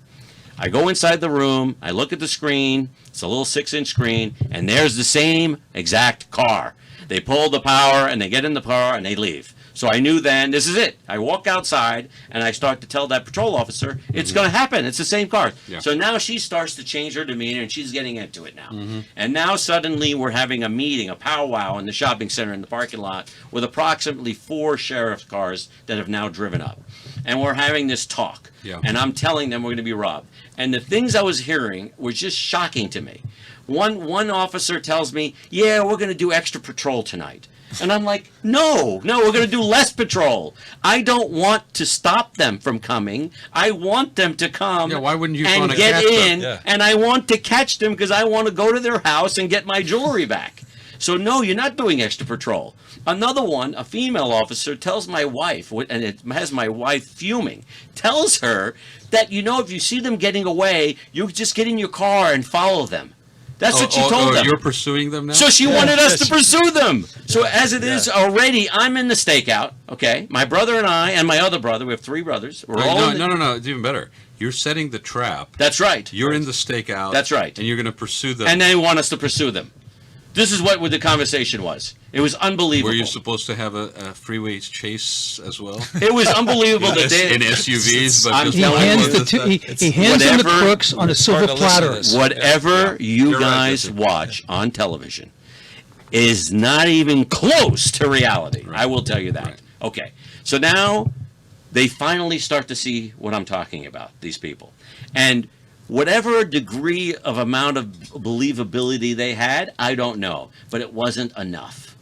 I go inside the room, I look at the screen, it's a little 6-inch screen, and there's the same exact car. They pull the power, and they get in the car, and they leave. So I knew then, this is it. I walk outside, and I start to tell that patrol officer, it's going to happen. It's the same car. Yeah. So now she starts to change her demeanor, and she's getting into it now. Mm-hmm. And now suddenly we're having a meeting, a powwow in the shopping center in the parking lot with approximately 4 sheriff's cars that have now driven up. And we're having this talk. Yeah. And I'm telling them we're going to be robbed. And the things I was hearing were just shocking to me. One officer tells me, yeah, we're going to do extra patrol tonight. And I'm like, no, we're going to do less patrol. I don't want to stop them from coming. I want them to come why wouldn't you and get in, yeah. And I want to catch them because I want to go to their house and get my jewelry back. So no, you're not doing extra patrol. Another one, a female officer, tells my wife, and it has my wife fuming, tells her that, if you see them getting away, you just get in your car and follow them. That's what she told them. You're pursuing them now? So she wanted us to pursue them. So as it is already, I'm in the stakeout, okay? My brother and I and my other brother, we have 3 brothers. We're all no, it's even better. You're setting the trap. That's right. You're in the stakeout. That's right. And you're going to pursue them. And they want us to pursue them. This is what the conversation was. It was unbelievable. Were you supposed to have a freeway chase as well? It was unbelievable that they... In SUVs, but He hands them the crooks on a silver platter. Whatever you guys watch on television is not even close to reality. Right. I will tell you that. Right. Okay. So now they finally start to see what I'm talking about, these people. And whatever degree of amount of believability they had, I don't know. But it wasn't enough.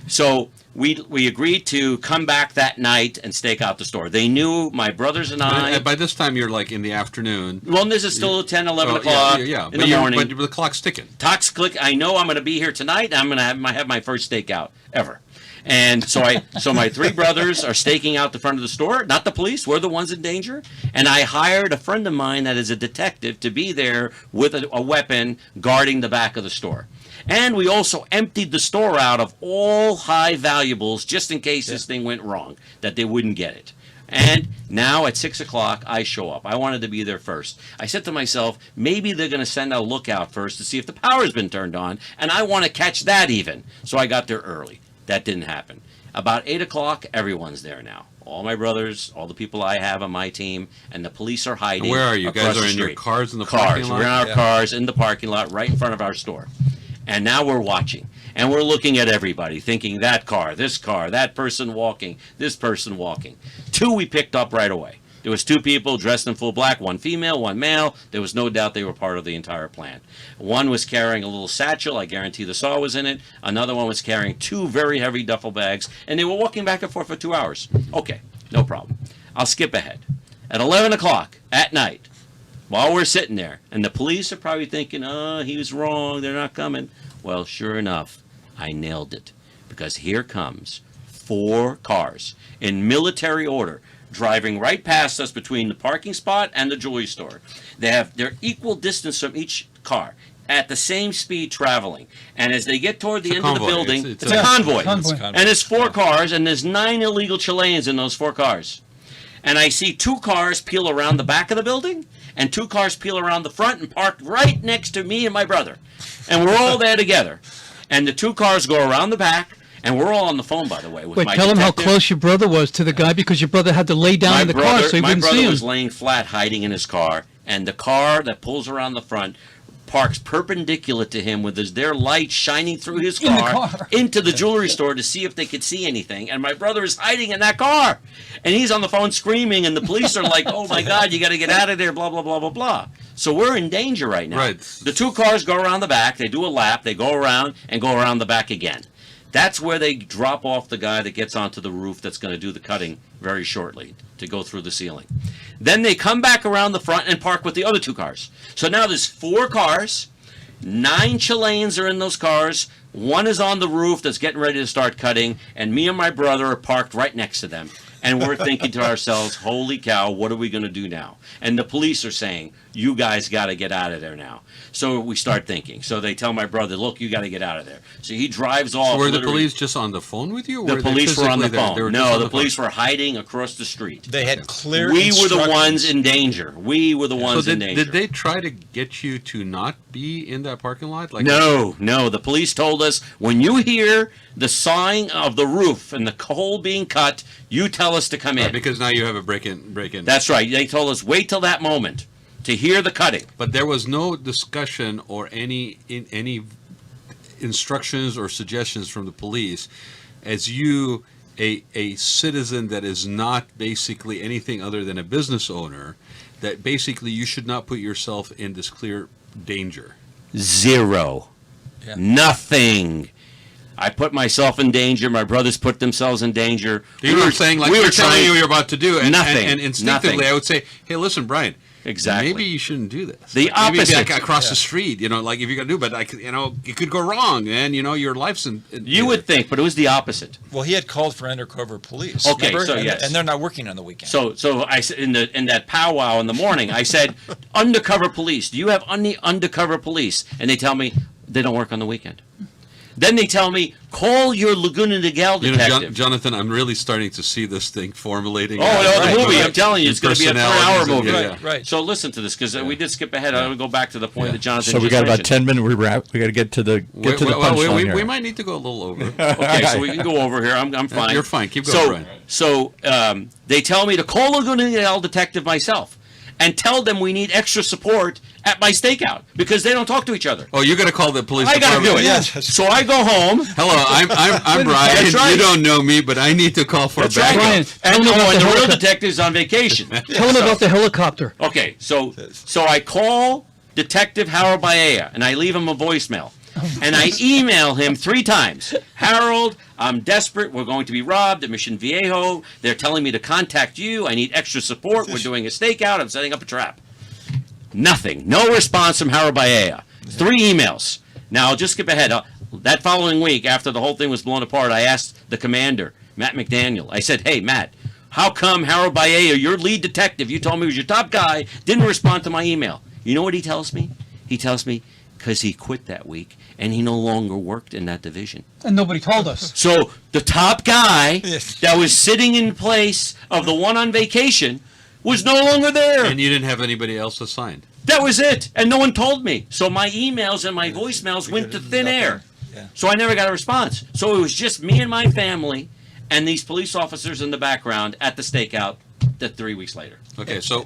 So we agreed to come back that night and stake out the store. They knew, my brothers and I... By this time, you're like in the afternoon. Well, this is still 10, 11 o'clock in the morning. But the clock's ticking. Clock's click. I know I'm going to be here tonight. I'm going to have my first stakeout ever. And so my 3 brothers are staking out the front of the store, not the police. We're the ones in danger. And I hired a friend of mine that is a detective to be there with a weapon guarding the back of the store. And we also emptied the store out of all high valuables just in case this thing went wrong, that they wouldn't get it. And now at 6 o'clock, I show up. I wanted to be there first. I said to myself, maybe they're going to send out a lookout first to see if the power's been turned on, and I want to catch that even. So I got there early. That didn't happen. About 8 o'clock, everyone's there now. All my brothers, all the people I have on my team, and the police are hiding. Where are you? Guys are in your cars in the parking lot? We're in our cars in the parking lot right in front of our store. And now we're watching. And we're looking at everybody, thinking that car, that person walking, this person walking. 2 we picked up right away. There was 2 people dressed in full black, 1 female, 1 male. There was no doubt they were part of the entire plan. One was carrying a little satchel. I guarantee the saw was in it. Another one was carrying 2 very heavy duffel bags. And they were walking back and forth for 2 hours. Okay, no problem. I'll skip ahead. At 11 o'clock at night, while we're sitting there, and the police are probably thinking, he was wrong, they're not coming. Well, sure enough, I nailed it. Because here comes 4 cars in military order, driving right past us between the parking spot and the jewelry store. They're equal distance from each car, at the same speed traveling. And as they get toward the end of the building, it's a convoy. And there's 4 cars, and there's 9 illegal Chileans in those 4 cars. And I see 2 cars peel around the back of the building, and 2 cars peel around the front and park right next to me and my brother. And we're all there together. And the 2 cars go around the back. And we're all on the phone, by the way, with my tell detective. him how close your brother was to the guy, because your brother had to lay down in the car so he wouldn't see him. My brother was laying flat, hiding in his car, and the car that pulls around the front parks perpendicular to him with their light shining through his car into the jewelry store to see if they could see anything. And my brother is hiding in that car. And he's on the phone screaming, and the police are like, oh, my God, you got to get out of there, blah, blah, blah, blah, blah. So we're in danger right now. Right. The 2 cars go around the back. They do a lap. They go around and go around the back again. That's where they drop off the guy that gets onto the roof that's going to do the cutting very shortly to go through the ceiling. Then they come back around the front and park with the other 2 cars. So now there's 4 cars, 9 Chileans are in those cars, 1 is on the roof that's getting ready to start cutting, and me and my brother are parked right next to them. And we're thinking to ourselves, holy cow, what are we going to do now? And the police are saying, you guys got to get out of there now. So we start thinking. So they tell my brother, look, you got to get out of there. So he drives off. So were the police just on the phone with you? Or the police were on the phone. No, the police phone? were hiding across the street. They had clear We were the ones in danger. We were the ones in danger. Did they try to get you to not be in that parking lot? No. The police told us, when you hear the sawing of the roof and the hole being cut, you tell us to come in. Because now you have a break-in. That's right. They told us, wait till that moment to hear the cutting. But there was no discussion or any instructions or suggestions from the police as you, a citizen that is not basically anything other than a business owner, that basically you should not put yourself in this clear danger. 0. Yeah. Nothing. I put myself in danger. My brothers put themselves in danger. You know what I'm saying? Like we were telling you what you're about to do. And, nothing. And instinctively, nothing. I would say, hey, listen, Brian, Exactly. maybe you shouldn't do this. The Maybe opposite. like across the street, like if you're gonna do, but it could go wrong, and your life's in. You would think, but it was the opposite. Well, he had called for undercover police. Okay, remember? so and, yes. and they're not working on the weekend. So I said in that powwow in the morning, I said, "Undercover police. Do you have any undercover police?" And they tell me they don't work on the weekend. Then they tell me, call your Laguna Niguel detective. Jonathan, I'm really starting to see this thing formulating. Oh, no, the movie, I'm telling you, it's going to be a 4-hour movie. Right. So listen to this, because we did skip ahead. I'm going to go back to the point that Jonathan So we just got about mentioned. 10 minutes. We got to get to the punchline here. We might need to go a little over. Okay, so we can go over here. I'm fine. You're fine. Keep going, Brian. So they tell me to call Laguna Niguel detective myself and tell them we need extra support at my stakeout because they don't talk to each other. Oh, you got to call the police I got to department. do it. Yes. So I go home. Hello, I'm Brian. That's right. You don't know me, but I need to call for That's a right. backup. Brian, And tell them about the the real helicopter. detective's on vacation. Tell them about the helicopter. Okay, so I call Detective Harold Baea, and I leave him a voicemail. And I email him 3 times. Harold, I'm desperate. We're going to be robbed at Mission Viejo. They're telling me to contact you. I need extra support. We're doing a stakeout. I'm setting up a trap. Nothing. No response from Harold Baea. 3 emails. Now, I'll just skip ahead. That following week, after the whole thing was blown apart, I asked the commander, Matt McDaniel. I said, hey, Matt, how come Harold Baea, your lead detective, you told me was your top guy, didn't respond to my email? You know what he tells me? He tells me because he quit that week and he no longer worked in that division. And nobody told us. So the top guy Yes. that was sitting in place of the one on vacation was no longer there. And you didn't have anybody else assigned. That was it. And no one told me. So my emails and my voicemails went to thin air. Yeah. So I never got a response. So it was just me and my family and these police officers in the background at the stakeout 3 weeks later. Okay, so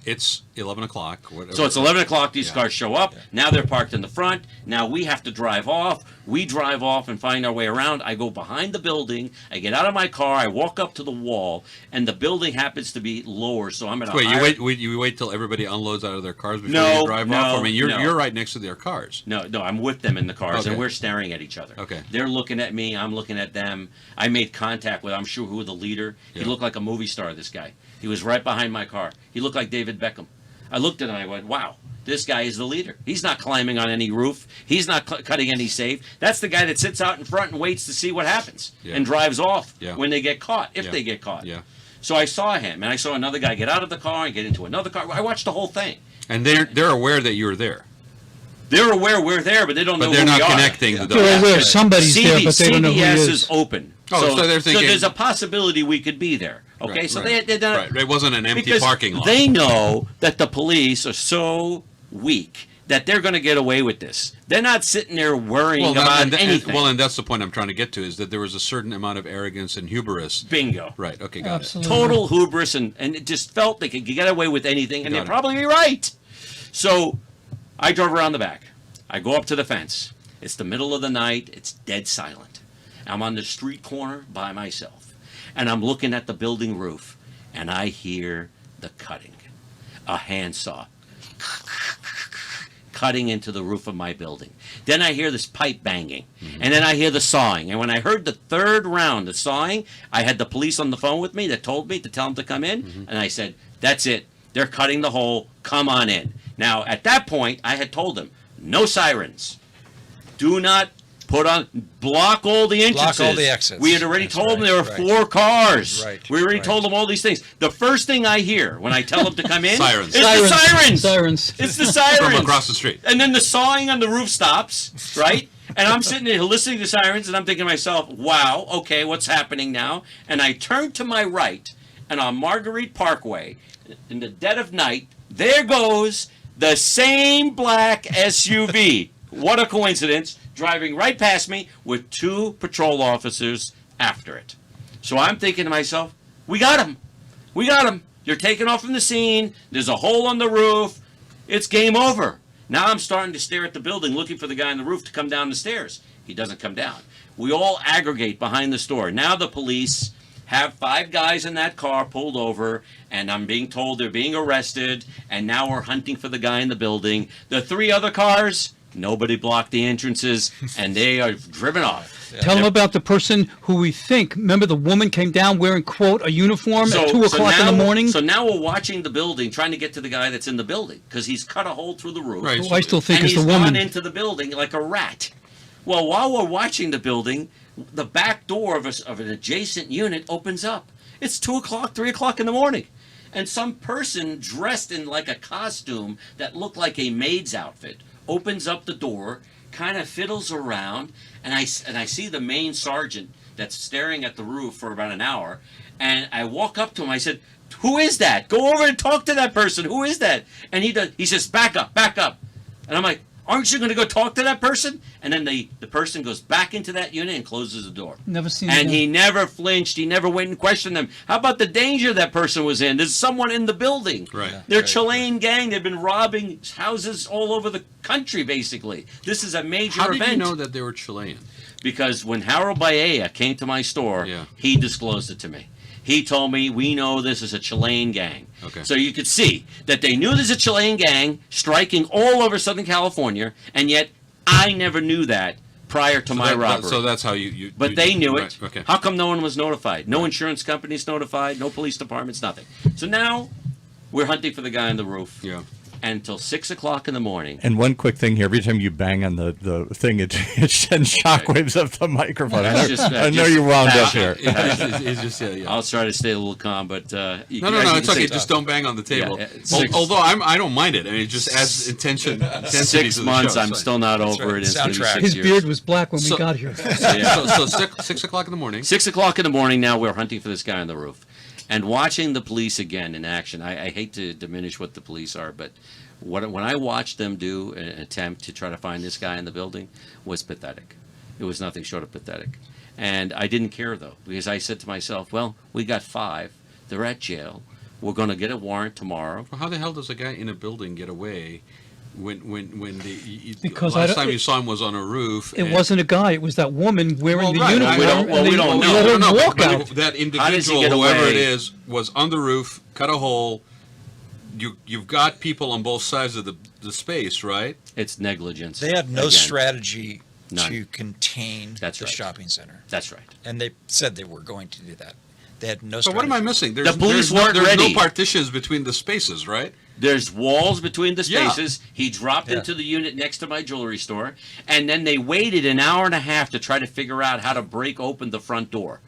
it's 11 o'clock. Whatever. So it's 11 o'clock. These Yeah. cars show up. Now they're parked in the front. Now we have to drive off. We drive off and find our way around. I go behind the building. I get out of my car. I walk up to the wall, and the building happens to be lower. So I'm at a Wait, higher... you wait till everybody unloads out of their cars before No, you drive off? no, I mean, you're no. you're right next to their cars. No, I'm with them in the cars, Okay. and we're staring at each other. Okay. They're looking at me. I'm looking at them. I made contact with, I'm sure who the leader. He Yeah. looked like a movie star, this guy. He was right behind my car. He looked like David Beckham. I looked at him and I went, wow, this guy is the leader. He's not climbing on any roof. He's not cutting any safe. That's the guy that sits out in front and waits to see what happens Yeah. and drives off Yeah. when they get caught, if Yeah. they get caught. Yeah. So I saw him, and I saw another guy get out of the car and get into another car. I watched the whole thing. And they're aware that you're there. They're aware we're there, but they don't know But they're who not we are. connecting the They're dots. aware somebody's there, but they don't know who he CBS is. is open. Oh, so they're thinking- So there's a possibility we could be there. Okay, Right, so right. they're not... Right. It wasn't an empty because parking lot. they know that the police are so weak that they're going to get away with this. They're not sitting there worrying about anything. And that's the point I'm trying to get to, is that there was a certain amount of arrogance and hubris. Bingo. Right. Okay. Got Absolutely. Total hubris, and it just felt they could get away with anything, and Got they'd it. probably be right. So I drove around the back. I go up to the fence. It's the middle of the night. It's dead silent. I'm on the street corner by myself, and I'm looking at the building roof, and I hear the cutting. A handsaw cutting into the roof of my building. Then I hear this pipe banging, and then I hear the sawing. And when I heard the third round of sawing, I had the police on the phone with me that told me to tell them to come in, and I said, that's it. They're cutting the hole. Come on in. Now, at that point, I had told them, no sirens. Do not block all the entrances. Block all the exits. We had already That's told them right, there were right. 4 cars. Right, We already right. told them all these things. The first thing I hear when I tell them to come in Sirens. is the sirens. Sirens. It's the sirens. From across the street. And then the sawing on the roof stops, right? And I'm sitting there listening to sirens, and I'm thinking to myself, wow, okay, what's happening now? And I turn to my right, and on Marguerite Parkway, in the dead of night, there goes the same black SUV. What a coincidence, driving right past me with 2 patrol officers after it. So I'm thinking to myself, we got him. We got him. You're taking off from the scene. There's a hole on the roof. It's game over. Now I'm starting to stare at the building, looking for the guy on the roof to come down the stairs. He doesn't come down. We all aggregate behind the store. Now the police have 5 guys in that car pulled over, and I'm being told they're being arrested, and now we're hunting for the guy in the building. The 3 other cars, Nobody blocked the entrances, and they are driven off. Tell them about the person who we think. Remember, the woman came down wearing, quote, a uniform at 2 o'clock in the morning? So now we're watching the building, trying to get to the guy that's in the building, because he's cut a hole through the roof. Right. Who I still think is the And he's woman. gone into the building like a rat. Well, while we're watching the building, the back door of an adjacent unit opens up. It's 2 o'clock, 3 o'clock in the morning. And some person dressed in like a costume that looked like a maid's outfit opens up the door, kind of fiddles around, and I see the main sergeant that's staring at the roof for about an hour, and I walk up to him. I said, "Who is that? Go over and talk to that person. Who is that?" And he says, back up. And I'm like, "Aren't you going to go talk to that person?" And then the person goes back into that unit and closes the door. Never seen And it. he never flinched. He never went and questioned them. How about the danger that person was in? There's someone in the building. Right. They're Chilean gang. They've been robbing houses all over the country, basically. This is a major How event. did you know that they were Chilean? Because when Harold Baella came to my store, Yeah. he disclosed it to me. He told me, "We know this is a Chilean gang." Okay. So you could see that they knew there's a Chilean gang striking all over Southern California, and yet I never knew that prior to my robbery. So that's how you But they knew right, it. Okay. How come no one was notified? No insurance companies notified, no police departments, nothing. So now we're hunting for the guy on the roof. Yeah. Until 6 o'clock in the morning. And one quick thing here: every time you bang on the thing, it sends shockwaves up the microphone. I know you wound up here. It's just, yeah. I'll try to stay a little calm, but No, it's okay. Just don't bang on the table. Yeah, six- Although I don't mind it. I mean, it just adds intensity 6 to the months, show, I'm so. still not over right. it. It's gonna be Soundtrack. 6 His years. beard was black when we So- got here. So 6 o'clock in the morning. 6 o'clock in the morning now, we're hunting for this guy on the roof. And watching the police again in action, I hate to diminish what the police are, but when I watched them do an attempt to try to find this guy in the building was pathetic. It was nothing short of pathetic. And I didn't care, though, because I said to myself, well, we got 5. They're at jail. We're going to get a warrant tomorrow. Well, how the hell does a guy in a building get away when Because last time you saw him was on a roof? It wasn't a guy. It was that woman wearing the uniform. we don't know. Let her No, walk but out. that How does he individual, get whoever away? it is, was on the roof, cut a hole. You've got people on both sides of the space, right? It's negligence. They had no Again. strategy None. to contain That's the right. shopping center. That's right. And they said they were going to do that. They had no So strategy. what am I missing? The police weren't there's ready. no partitions between the spaces, right? There's walls between the Yeah. spaces. He dropped Yeah. into the unit next to my jewelry store, and then they waited an hour and a half to try to figure out how to break open the front door.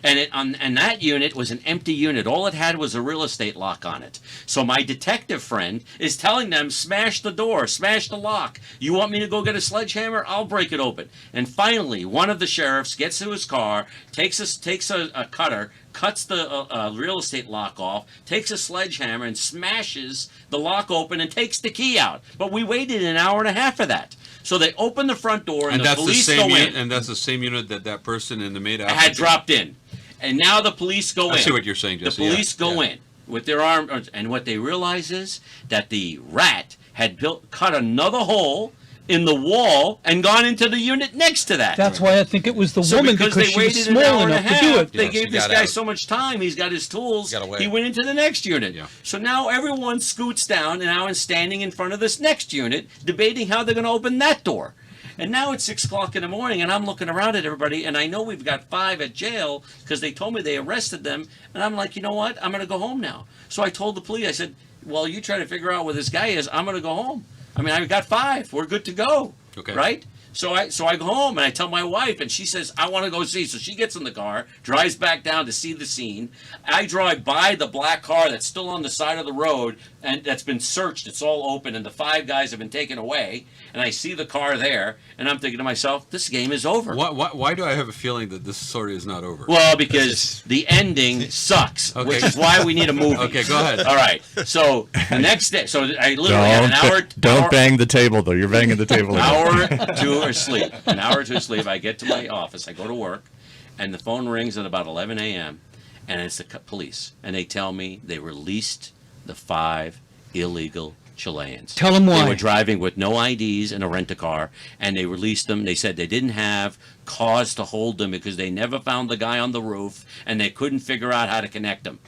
And that unit was an empty unit. All it had was a real estate lock on it. So my detective friend is telling them, smash the door, smash the lock. You want me to go get a sledgehammer? I'll break it open. And finally, one of the sheriffs gets to his car, takes a cutter, cuts the real estate lock off, takes a sledgehammer and smashes the lock open and takes the key out. But we waited an hour and a half for that. So they open the front door and the that's the police same go unit, in. and that's the same unit that person in the maid outfit Had dropped in. And now the police go in. I see what you're saying, The Jesse. police go in with their arm, and what they realize is that the rat had cut another hole in the wall and gone into the unit next to that. That's why I think it was the So woman, because because they she was waited an small hour and a enough to half, do it. they Yeah, gave she this got guy out. so much time. He's got his tools. Got away. He went into the next unit. Yeah. So now everyone scoots down and now is standing in front of this next unit, debating how they're going to open that door. And now it's 6 o'clock in the morning, and I'm looking around at everybody, and I know we've got 5 at jail because they told me they arrested them. And I'm like, you know what? I'm going to go home now. So I told the police, I said, well, you try to figure out where this guy is. I'm going to go home. I mean, I've got 5. We're good to go. Okay. Right? So I go home and I tell my wife, and she says, I want to go see. So she gets in the car, drives back down to see the scene. I drive by the black car that's still on the side of the road and that's been searched. It's all open, and the 5 guys have been taken away. And I see the car there, and I'm thinking to myself, this game is over. Why do I have a feeling that this story is not over? Well, because the ending sucks, Okay. which is why we need a movie. Okay, go ahead. All right. So the next day, so I literally had an hour. Don't bang the table, though. You're banging the table. An hour or two asleep. I get to my office. I go to work, and the phone rings at about 11 a.m. and it's the police, and they tell me they released the 5 illegal Chileans. Tell them why. They were driving with no IDs and a rent-a-car, and they released them. They said they didn't have cause to hold them because they never found the guy on the roof, and they couldn't figure out how to connect them.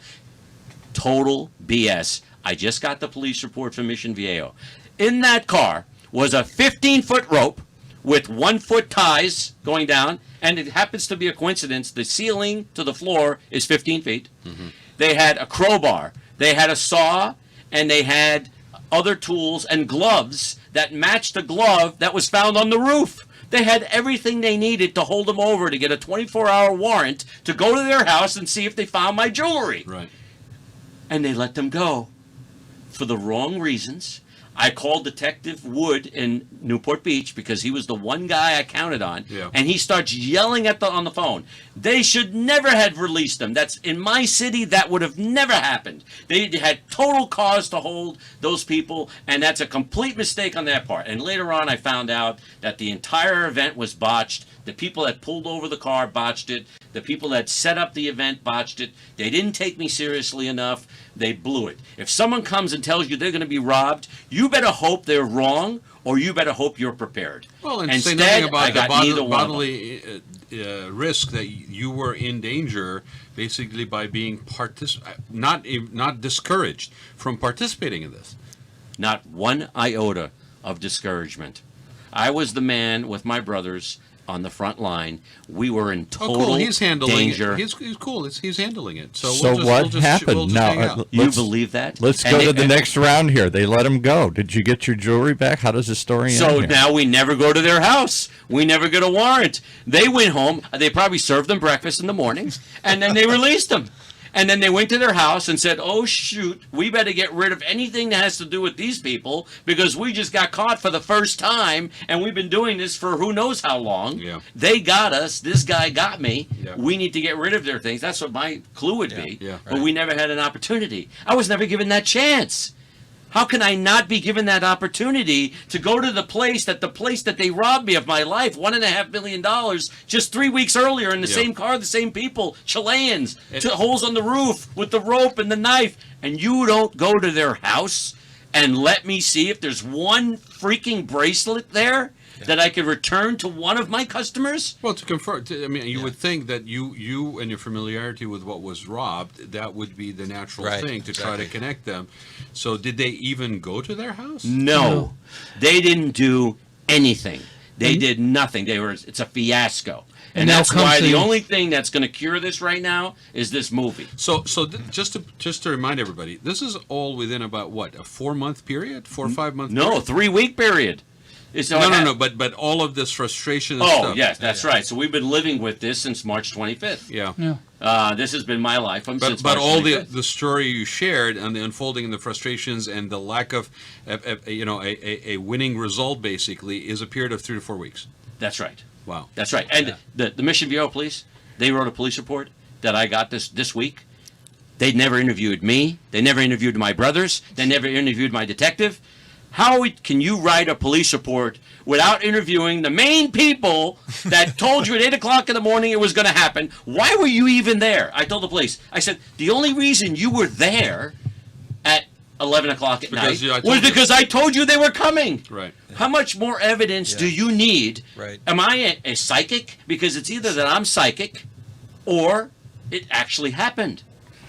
Total BS. I just got the police report from Mission Viejo. In that car was a 15-foot rope with 1-foot ties going down, and it happens to be a coincidence. The ceiling to the floor is 15 feet. Mm-hmm. They had a crowbar, they had a saw, and they had other tools and gloves that matched the glove that was found on the roof. They had everything they needed to hold them over to get a 24-hour warrant to go to their house and see if they found my jewelry. Right. And they let them go for the wrong reasons. I called Detective Wood in Newport Beach because he was the one guy I counted on. Yeah. And he starts yelling on the phone. They should never have released them. That's in my city. That would have never happened. They had total cause to hold those people, and that's a complete mistake on their part. And later on, I found out that the entire event was botched. The people that pulled over the car botched it. The people that set up the event botched it. They didn't take me seriously enough. They blew it. If someone comes and tells you they're going to be robbed, you better hope they're wrong, or you better hope you're prepared. Well, and Instead, say nothing I about got the neither one of them. bodily risk that you were in danger, basically by being not discouraged from participating in this. Not one iota of discouragement. I was the man with my brothers on the front line. We were in total cool. He's handling danger. it. He's cool. He's handling it. So, So what happened? We'll just Now, hang out. You believe that? Let's And go they- to the and- next round here. They let him go. Did you get your jewelry back? How does the story end So here? now we never go to their house. We never get a warrant. They went home. They probably served them breakfast in the morning, and then they released them. And then they went to their house and said, oh, shoot, we better get rid of anything that has to do with these people because we just got caught for the first time, and we've been doing this for who knows how long. Yeah. They got us. This guy got me. Yeah. We need to get rid of their things. That's what my clue would be. Yeah. But we never had an opportunity. I was never given that chance. How can I not be given that opportunity to go to the place that they robbed me of my life, $1.5 million, just 3 weeks earlier in the same car, the same people, Chileans, holes on the roof with the rope and the knife, and you don't go to their house and let me see if there's one freaking bracelet there that I could return to one of my customers? Well, to confirm, you would think that you and your familiarity with what was robbed, that would be the natural Right, thing to try to connect them. So did they even go to their house? No. They didn't do anything. They did nothing. It's a fiasco. And now that's comes why the the- only thing that's going to cure this right now is this movie. Just to remind everybody, this is all within about what, a 4-month period, 4 or 5 month? No, period? 3-week period. No. But all of this frustration. And Oh, stuff. yes, that's right. So we've been living with this since March 25th. Yeah. This has been my life since But March all 25th. the story you shared and the unfolding and the frustrations and the lack of a winning result basically is a period of 3 to 4 weeks. That's right. Wow. That's right. And the Mission Viejo police, they wrote a police report that I got this week. They never interviewed me. They never interviewed my brothers. They never interviewed my detective. How can you write a police report without interviewing the main people that told you at 8 o'clock in the morning it was going to happen? Why were you even there? I told the police. I said, the only reason you were there at 11 o'clock at night was because I told you they were coming. Right. How much more evidence do you need? Right. Am I a psychic? Because it's either that I'm psychic or it actually happened.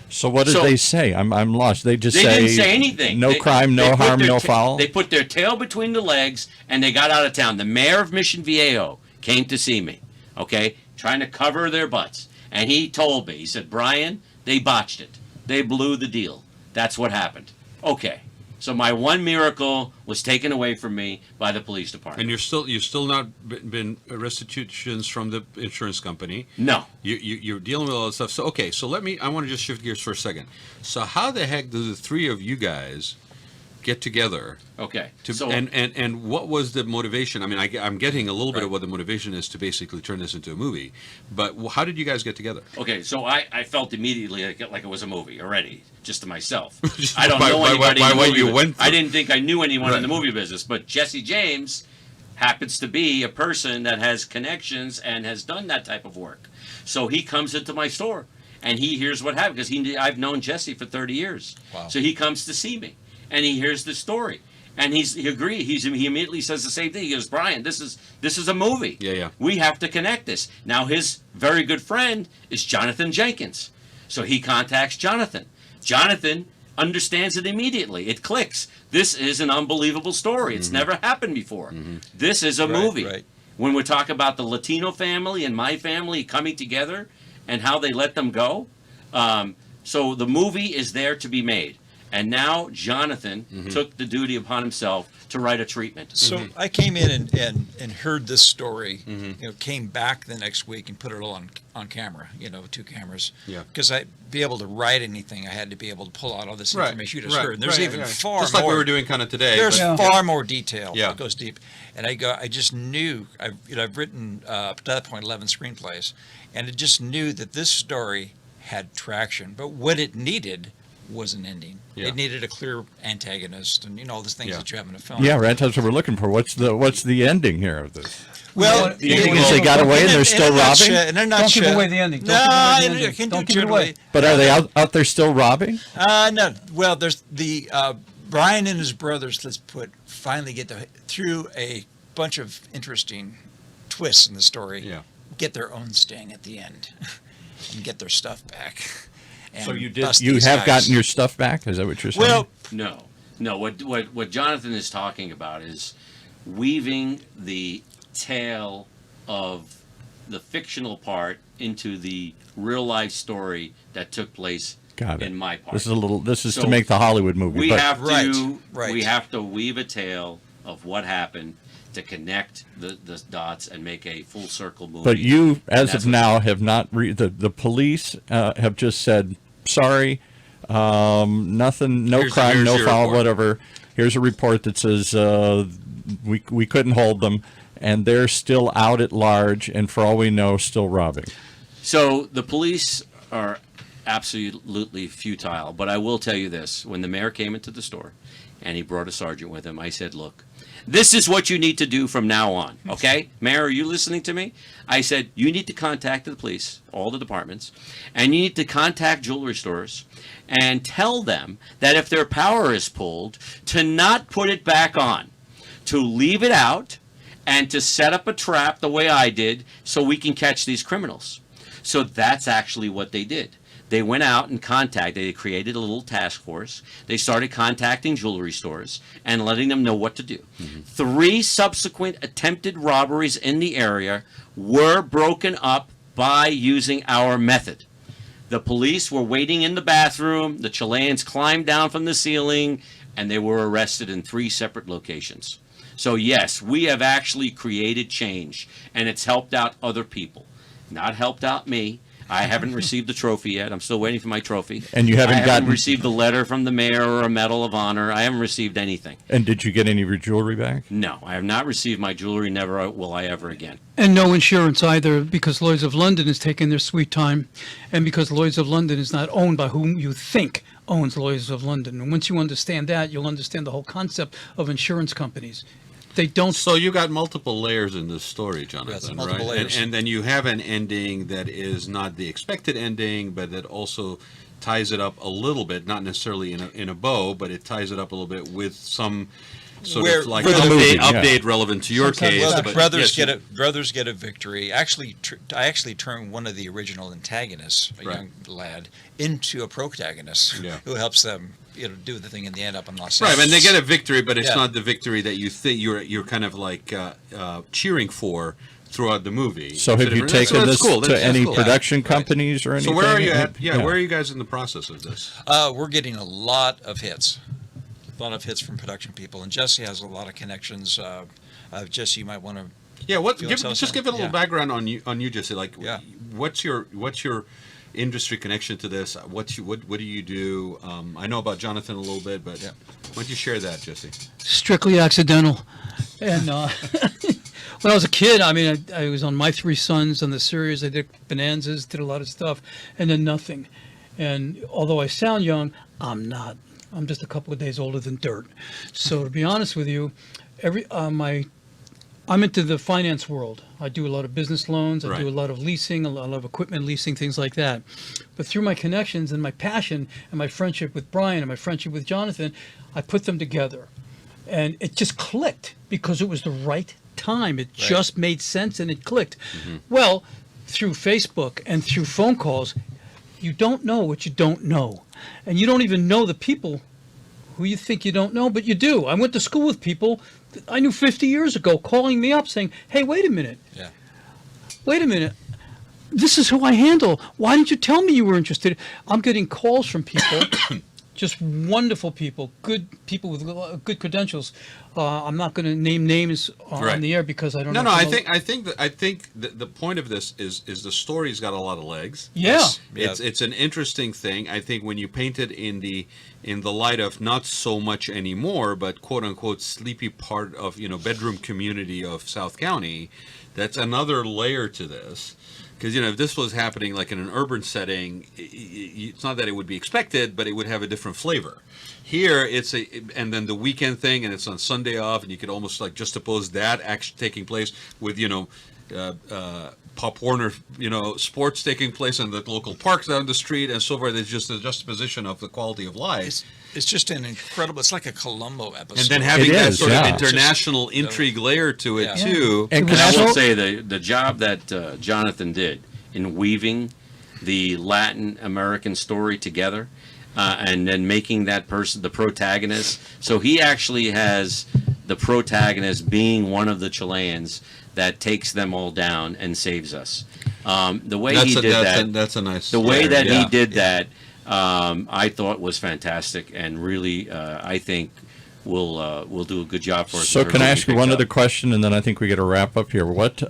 So what did they say? I'm lost. They just They say didn't say anything. No crime, they no put harm, their no foul. They put their tail between the legs and they got out of town. The mayor of Mission Viejo came to see me, okay, trying to cover their butts. And he told me, he said, Brian, they botched it. They blew the deal. That's what happened. Okay. So my one miracle was taken away from me by the police department. And you've still not been restitutions from the insurance company. No. You're dealing with all this stuff. So okay, so I want to just shift gears for a second. So how the heck do the three of you guys get together? Okay. And what was the motivation? I mean, I'm getting a little bit of what the motivation is to basically turn this into a movie, but how did you guys get together? Okay, so I felt immediately like it was a movie already, just to myself. Just I don't by- know by- anybody by in the what movie you business. went through. I didn't think I knew anyone in the Right. movie business, but Jesse James happens to be a person that has connections and has done that type of work. So he comes into my store and he hears what happened because I've known Jesse for 30 years. Wow. So he comes to see me and he hears the story. And he agreed. He immediately says the same thing. He goes, Brian, this is a movie. Yeah. We have to connect this. Now his very good friend is Jonathan Jenkins. So he contacts Jonathan. Jonathan understands it immediately. It clicks. This is an unbelievable story. It's never happened before. This is a movie. Right. When we talk about the Latino family and my family coming together and how they let them go. So the movie is there to be made. And now Jonathan took the duty upon himself to write a treatment. So I came in and heard this story, came back the next week and put it all on camera, 2 cameras. Yeah. Because I be able to write anything, I had to be able to pull out all this information you just heard. And there's even far just more. like we were doing kind of today. There's but- far more detail. Yeah. It goes deep. And I just knew, I've written, up to that point, 11 screenplays, and I just knew that this story had traction. But what it needed was an ending. Yeah. It needed a clear antagonist and, all the things that you have in a film. Yeah, Radd, that's what we're looking for. What's the ending here of this? Well, Because they got away and they're still robbing? Don't give away the ending. No, I can do Don't give it away. But are they out there still robbing? No. Well, there's the Brian and his brothers. Finally get through a bunch of interesting twists in the story. Yeah. Get their own sting at the end, and get their stuff back. And So you bust you these have guys. gotten your stuff back? Is that what you're saying? Well, No. What Jonathan is talking about is weaving the tale of the fictional part into the real life story that took place got it. in my part. This is So to make the Hollywood movie. We but have to Right. we have to weave a tale of what happened to connect the dots and make a full circle movie. But you, as that's of what- now, have not. The police have just said sorry. Nothing. No Here's crime. No your foul. report. Whatever. Here's a report that says we couldn't hold them, and they're still out at large, and for all we know, still robbing. So the police are absolutely futile. But I will tell you this: when the mayor came into the store, and he brought a sergeant with him, I said, "Look, this is what you need to do from now on, okay? Mayor, are you listening to me?" I said, "You need to contact the police, all the departments, and you need to contact jewelry stores and tell them that if their power is pulled, to not put it back on, to leave it out, and to set up a trap the way I did so we can catch these criminals." So that's actually what they did. They went out and they created a little task force. They started contacting jewelry stores and letting them know what to do. 3 subsequent attempted robberies in the area were broken up by using our method. The police were waiting in the bathroom. The Chileans climbed down from the ceiling, and they were arrested in 3 separate locations. So yes, we have actually created change, and it's helped out other people. Not helped out me. I haven't received the trophy yet. I'm still waiting for my trophy. And you haven't I haven't gotten- received the letter from the mayor or a medal of honor. I haven't received anything. And did you get any of your jewelry back? No, I have not received my jewelry. Never will I ever again. And no insurance either, because Lloyds of London is taking their sweet time, and because Lloyds of London is not owned by whom you think owns Lloyds of London. And once you understand that, you'll understand the whole concept of insurance companies. They don't. So you got multiple layers in this story, Jonathan, multiple right? layers. And then you have an ending that is not the expected ending, but that also ties it up a little bit, not necessarily in a bow, but it ties it up a little bit with some sort of like for the movie, yeah. update relevant to your Sometimes- case. Well, the but brothers yes, get a victory. Actually, I actually turned one of the original antagonists, a Right. young lad, into a protagonist Yeah. who helps them, do the thing in the end up in Los Right, Angeles. and they get a victory, but it's Yeah. not the victory that you think you're kind of like cheering for throughout the movie. So It's have a you different- taken that's this cool. to That's any cool. production Right. companies or anything? So where are you at? Yeah, where are you guys in the process of this? We're getting a lot of hits. A lot of hits from production people. And Jesse has a lot of connections. Jesse, you might want to... Yeah, You wanna tell us just give it a little yeah. background on you, Jesse. Like, Yeah. what's your industry connection to this? What do you do? I know about Jonathan a little bit, but Yeah. why don't you share that, Jesse? Strictly accidental. And when I was a kid, I mean, I was on My Three Sons on the series. I did Bonanzas, did a lot of stuff, and then nothing. And although I sound young, I'm not. I'm just a couple of days older than dirt. So to be honest with you, I'm into the finance world. I do a lot of business loans. I do a Right. lot of leasing, a lot of equipment leasing, things like that. But through my connections and my passion and my friendship with Brian and my friendship with Jonathan, I put them together. And it just clicked because it was the right time. It just made sense and it clicked. Well, through Facebook and through phone calls, You don't know what you don't know. And you don't even know the people who you think you don't know, but you do. I went to school with people that I knew 50 years ago calling me up saying, hey, wait a minute. Yeah. Wait a minute. This is who I handle. Why didn't you tell me you were interested? I'm getting calls from people, just wonderful people, good people with good credentials. I'm not going to name names on the air because I don't know. No, I think the point of this is the story's got a lot of legs. Yeah. It's an interesting thing. I think when you paint it in the light of not so much anymore, but quote unquote sleepy part of bedroom community of South County, that's another layer to this. Because if this was happening like in an urban setting, it's not that it would be expected, but it would have a different flavor. Here, and then the weekend thing, and it's on Sunday off, and you could almost like juxtapose that action taking place with Pop Warner, sports taking place in the local parks down the street and so forth. It's just a juxtaposition of the quality of life. It's just an incredible. It's like a Columbo episode. And then having that sort of international intrigue layer to it too. And I will say the job that Jonathan did in weaving the Latin American story together, and then making that person the protagonist. So he actually has the protagonist being one of the Chileans that takes them all down and saves us. The way he did that. That's a nice. The way that he did that. I thought was fantastic, and really, I think we'll do a good job for us. So, can I ask you one other question, and then I think we got to wrap up here. What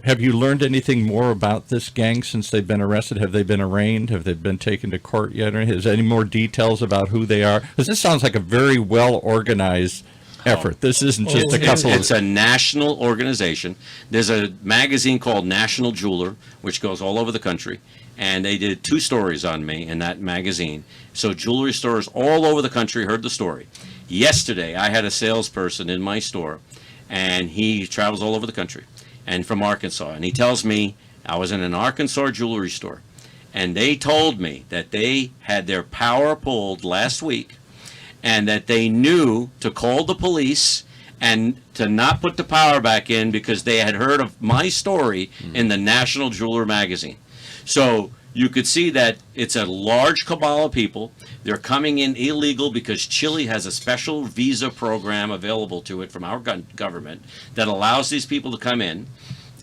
have you learned anything more about this gang since they've been arrested? Have they been arraigned? Have they been taken to court yet? Or is there any more details about who they are? Because this sounds like a very well organized effort. This isn't just a couple of... It's a national organization. There's a magazine called National Jeweler, which goes all over the country. And they did 2 stories on me in that magazine. So jewelry stores all over the country heard the story. Yesterday, I had a salesperson in my store, and he travels all over the country, and from Arkansas. And he tells me, I was in an Arkansas jewelry store, and they told me that they had their power pulled last week, and that they knew to call the police and to not put the power back in because they had heard of my story in the National Jeweler magazine. So you could see that it's a large cabal of people. They're coming in illegal because Chile has a special visa program available to it from our government that allows these people to come in.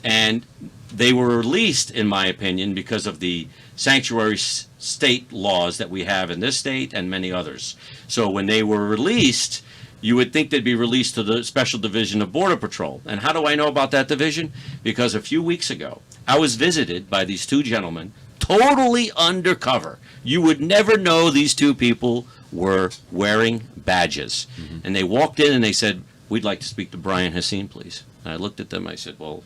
And they were released, in my opinion, because of the sanctuary state laws that we have in this state and many others. So when they were released, you would think they'd be released to the Special Division of Border Patrol. And how do I know about that division? Because a few weeks ago, I was visited by these 2 gentlemen, totally undercover. You would never know these 2 people were wearing badges. And they walked in and they said, we'd like to speak to Brian Hassine, please. And I looked at them, I said, well,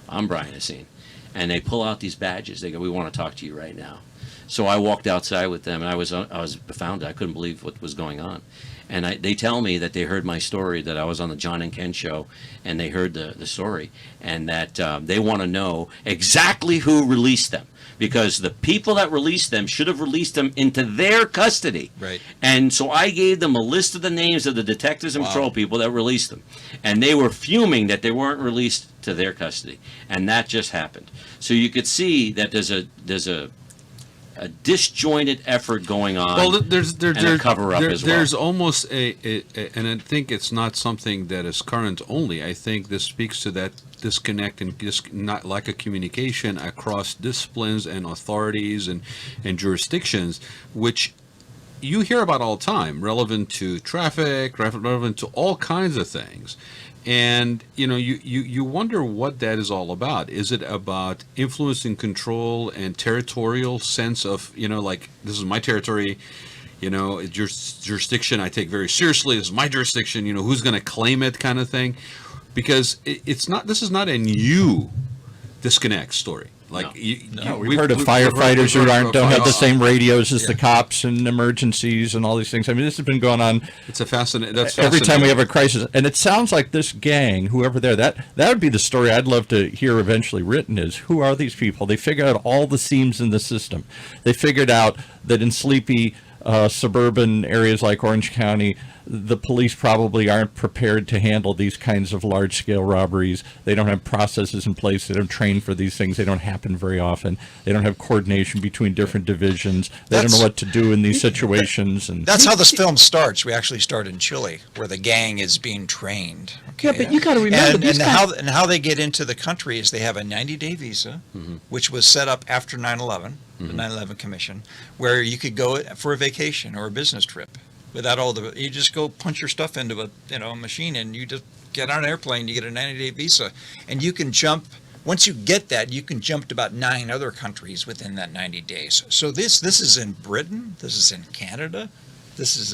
I'm Brian Hassine. And they pull out these badges. They go, we want to talk to you right now. So I walked outside with them, and I was befounded. I couldn't believe what was going on. And they tell me that they heard my story, that I was on the John and Ken show, and they heard the story, and that they want to know exactly who released them, because the people that released them should have released them into their custody. Right. And so I gave them a list of the names of the detectives and patrol people that released them, and they were fuming that they weren't released to their custody, and that just happened. So you could see that there's a disjointed effort going on. Well, there's a cover-up as well. There's almost and I think it's not something that is current only. I think this speaks to that disconnect and not lack of communication across disciplines and authorities and jurisdictions, which you hear about all the time, relevant to traffic, relevant to all kinds of things. And you wonder what that is all about. Is it about influence and control and territorial sense of like, this is my territory, jurisdiction I take very seriously. This is my jurisdiction. Who's going to claim it, kind of thing. Because it's not. This is not a new disconnect story. Like we've heard of firefighters who don't have the same radios as the cops and emergencies and all these things. I mean, this has been going on. It's a fascinating. Every time we have a crisis, and it sounds like this gang, whoever that would be the story I'd love to hear eventually written. Is who are these people? They figured out all the seams in the system. They figured out that in sleepy suburban areas like Orange County, the police probably aren't prepared to handle these kinds of large-scale robberies. They don't have processes in place. They don't train for these things. They don't happen very often. They don't have coordination between different divisions. They don't know what to do in these situations. And that's how this film starts. We actually start in Chile, where the gang is being trained. Okay? Yeah, but you got to remember these guys. And how they get into the country is they have a 90-day visa, which was set up after 9/11, the 9/11 Commission, where you could go for a vacation or a business trip without all the. You just go punch your stuff into a machine, and you just get on an airplane. You get a 90-day visa, and you can jump. Once you get that, you can jump to about 9 other countries within that 90 days. So this is in Britain. This is in Canada. This is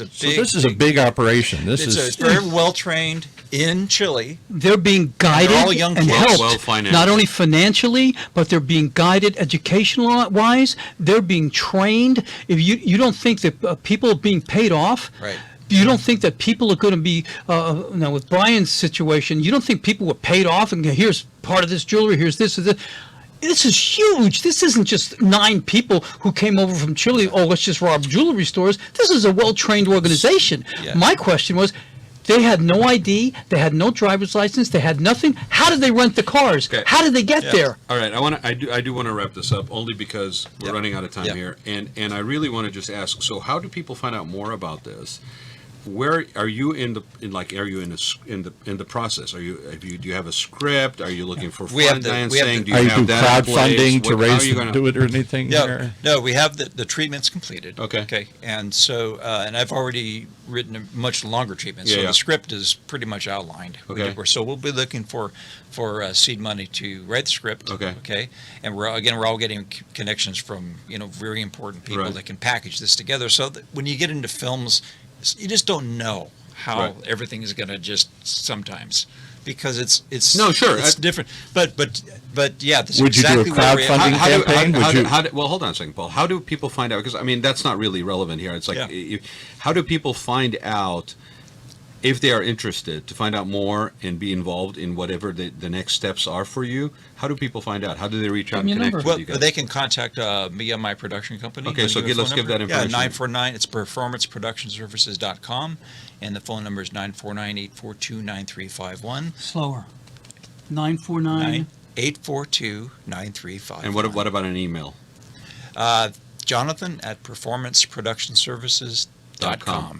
a big operation. It's very well trained in Chile. They're being guided all young and kids. helped, not only financially, but they're being guided educational-wise. They're being trained. If you don't think that people are being paid off, right? You don't think that people are going to be now with Brian's situation? You don't think people were paid off and here's part of this jewelry, here's this and this. This is huge. This isn't just 9 people who came over from Chile. Oh, let's just rob jewelry stores. This is a well-trained organization. Yeah. My question was, they had no ID. They had no driver's license. They had nothing. How did they rent the cars? Okay. How did they get there? All right, I do want to wrap this up only because we're running out of time here, and I really want to just ask. So, how do people find out more about this? Where are you are you in the process? Do you have a script? Are you looking for financing? Do you have that crowdfunding to raise do it or anything? No, we have the treatments completed. Okay. And so and I've already written a much longer treatment. So the script is pretty much outlined. Okay. So we'll be looking for seed money to write the script. Okay. And we're all getting connections from very important people that can package this together. So that when you get into films, you just don't know how everything is going to just sometimes, because it's different. But yeah, this would is exactly you do a crowdfunding campaign? Well, hold on a second, Paul. How do people find out? Because that's not really relevant here. It's like, how do people find out if they are interested to find out more and be involved in whatever the next steps are for you? How do people find out? How do they reach out and connect with you guys? They can contact me and my production company. Okay, so let's give that information. Yeah, 949. It's performanceproductionservices.com, and the phone number is 949-842-9351. Slower. 949. 842-9351. And what about an email? Jonathan at performanceproductionservices.com.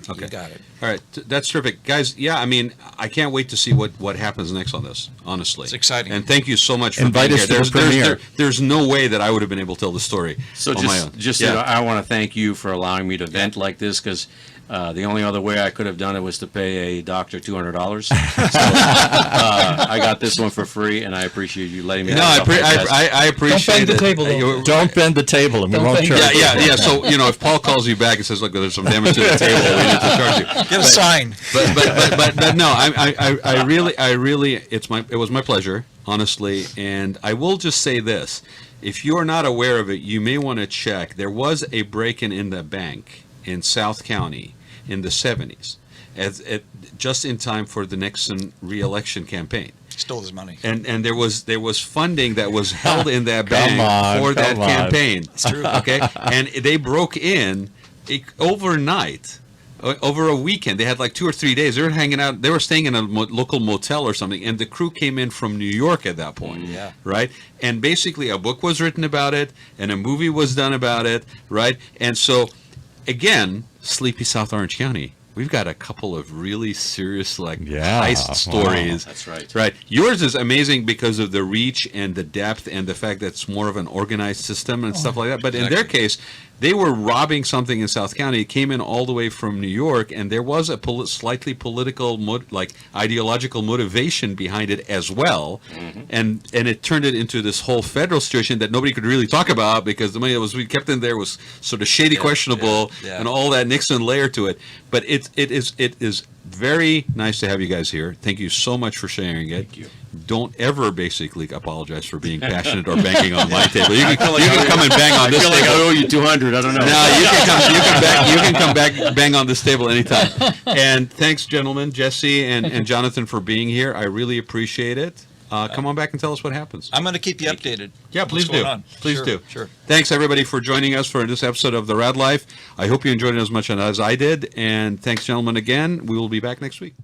Okay. You got it. All right, that's terrific, guys. Yeah, I can't wait to see what happens next on this. Honestly, it's exciting. And thank you so much for Invite being us here. to the premiere. There's no way that I would have been able to tell the story on my own. I want to thank you for allowing me to vent like this, because the only other way I could have done it was to pay a doctor $200. So I got this one for free, and I appreciate you letting me. No, I appreciate Don't bend the table. Don't bend the table, and we won't charge. Yeah. So if Paul calls you back and says, "Look, there's some damage to the table, we need to charge you," get a sign. But no, I really, it was my pleasure, honestly, and I will just say this: if you are not aware of it, you may want to check. There was a break-in in the bank in South County in the 70s, just in time for the Nixon re-election campaign. Stole his money. And there was funding that was held in that bank for that campaign. It's true. Okay, and they broke in overnight. Over a weekend, they had like 2 or 3 days. They were hanging out. They were staying in a local motel or something, and the crew came in from New York at that point. Right. And basically, a book was written about it, and a movie was done about it. Right. And so, again, sleepy South Orange County. We've got a couple of really serious heist stories. Wow. That's right. Right. Yours is amazing because of the reach and the depth and the fact that it's more of an organized system and stuff like that. But in their case, they were robbing something in South County. It came in all the way from New York, and there was a slightly political, ideological motivation behind it as well. Mm-hmm. And it turned it into this whole federal situation that nobody could really talk about because the money that we kept in there was sort of shady, questionable, and all that Nixon layer to it. But it is very nice to have you guys here. Thank you so much for sharing it. Thank you. Don't ever basically apologize for being passionate or banging on my table. You can come and bang on this table. I feel like I owe you 200. I don't know. No, you can come back, bang on this table anytime. And thanks, gentlemen, Jesse and Jonathan, for being here. I really appreciate it. come on back and tell us what happens. I'm going to keep you updated. Yeah, on please what's going do. on. Please Sure, do. Sure. Thanks, everybody, for joining us for this episode of The Radd Life. I hope you enjoyed it as much as I did. And thanks, gentlemen, again. We will be back next week.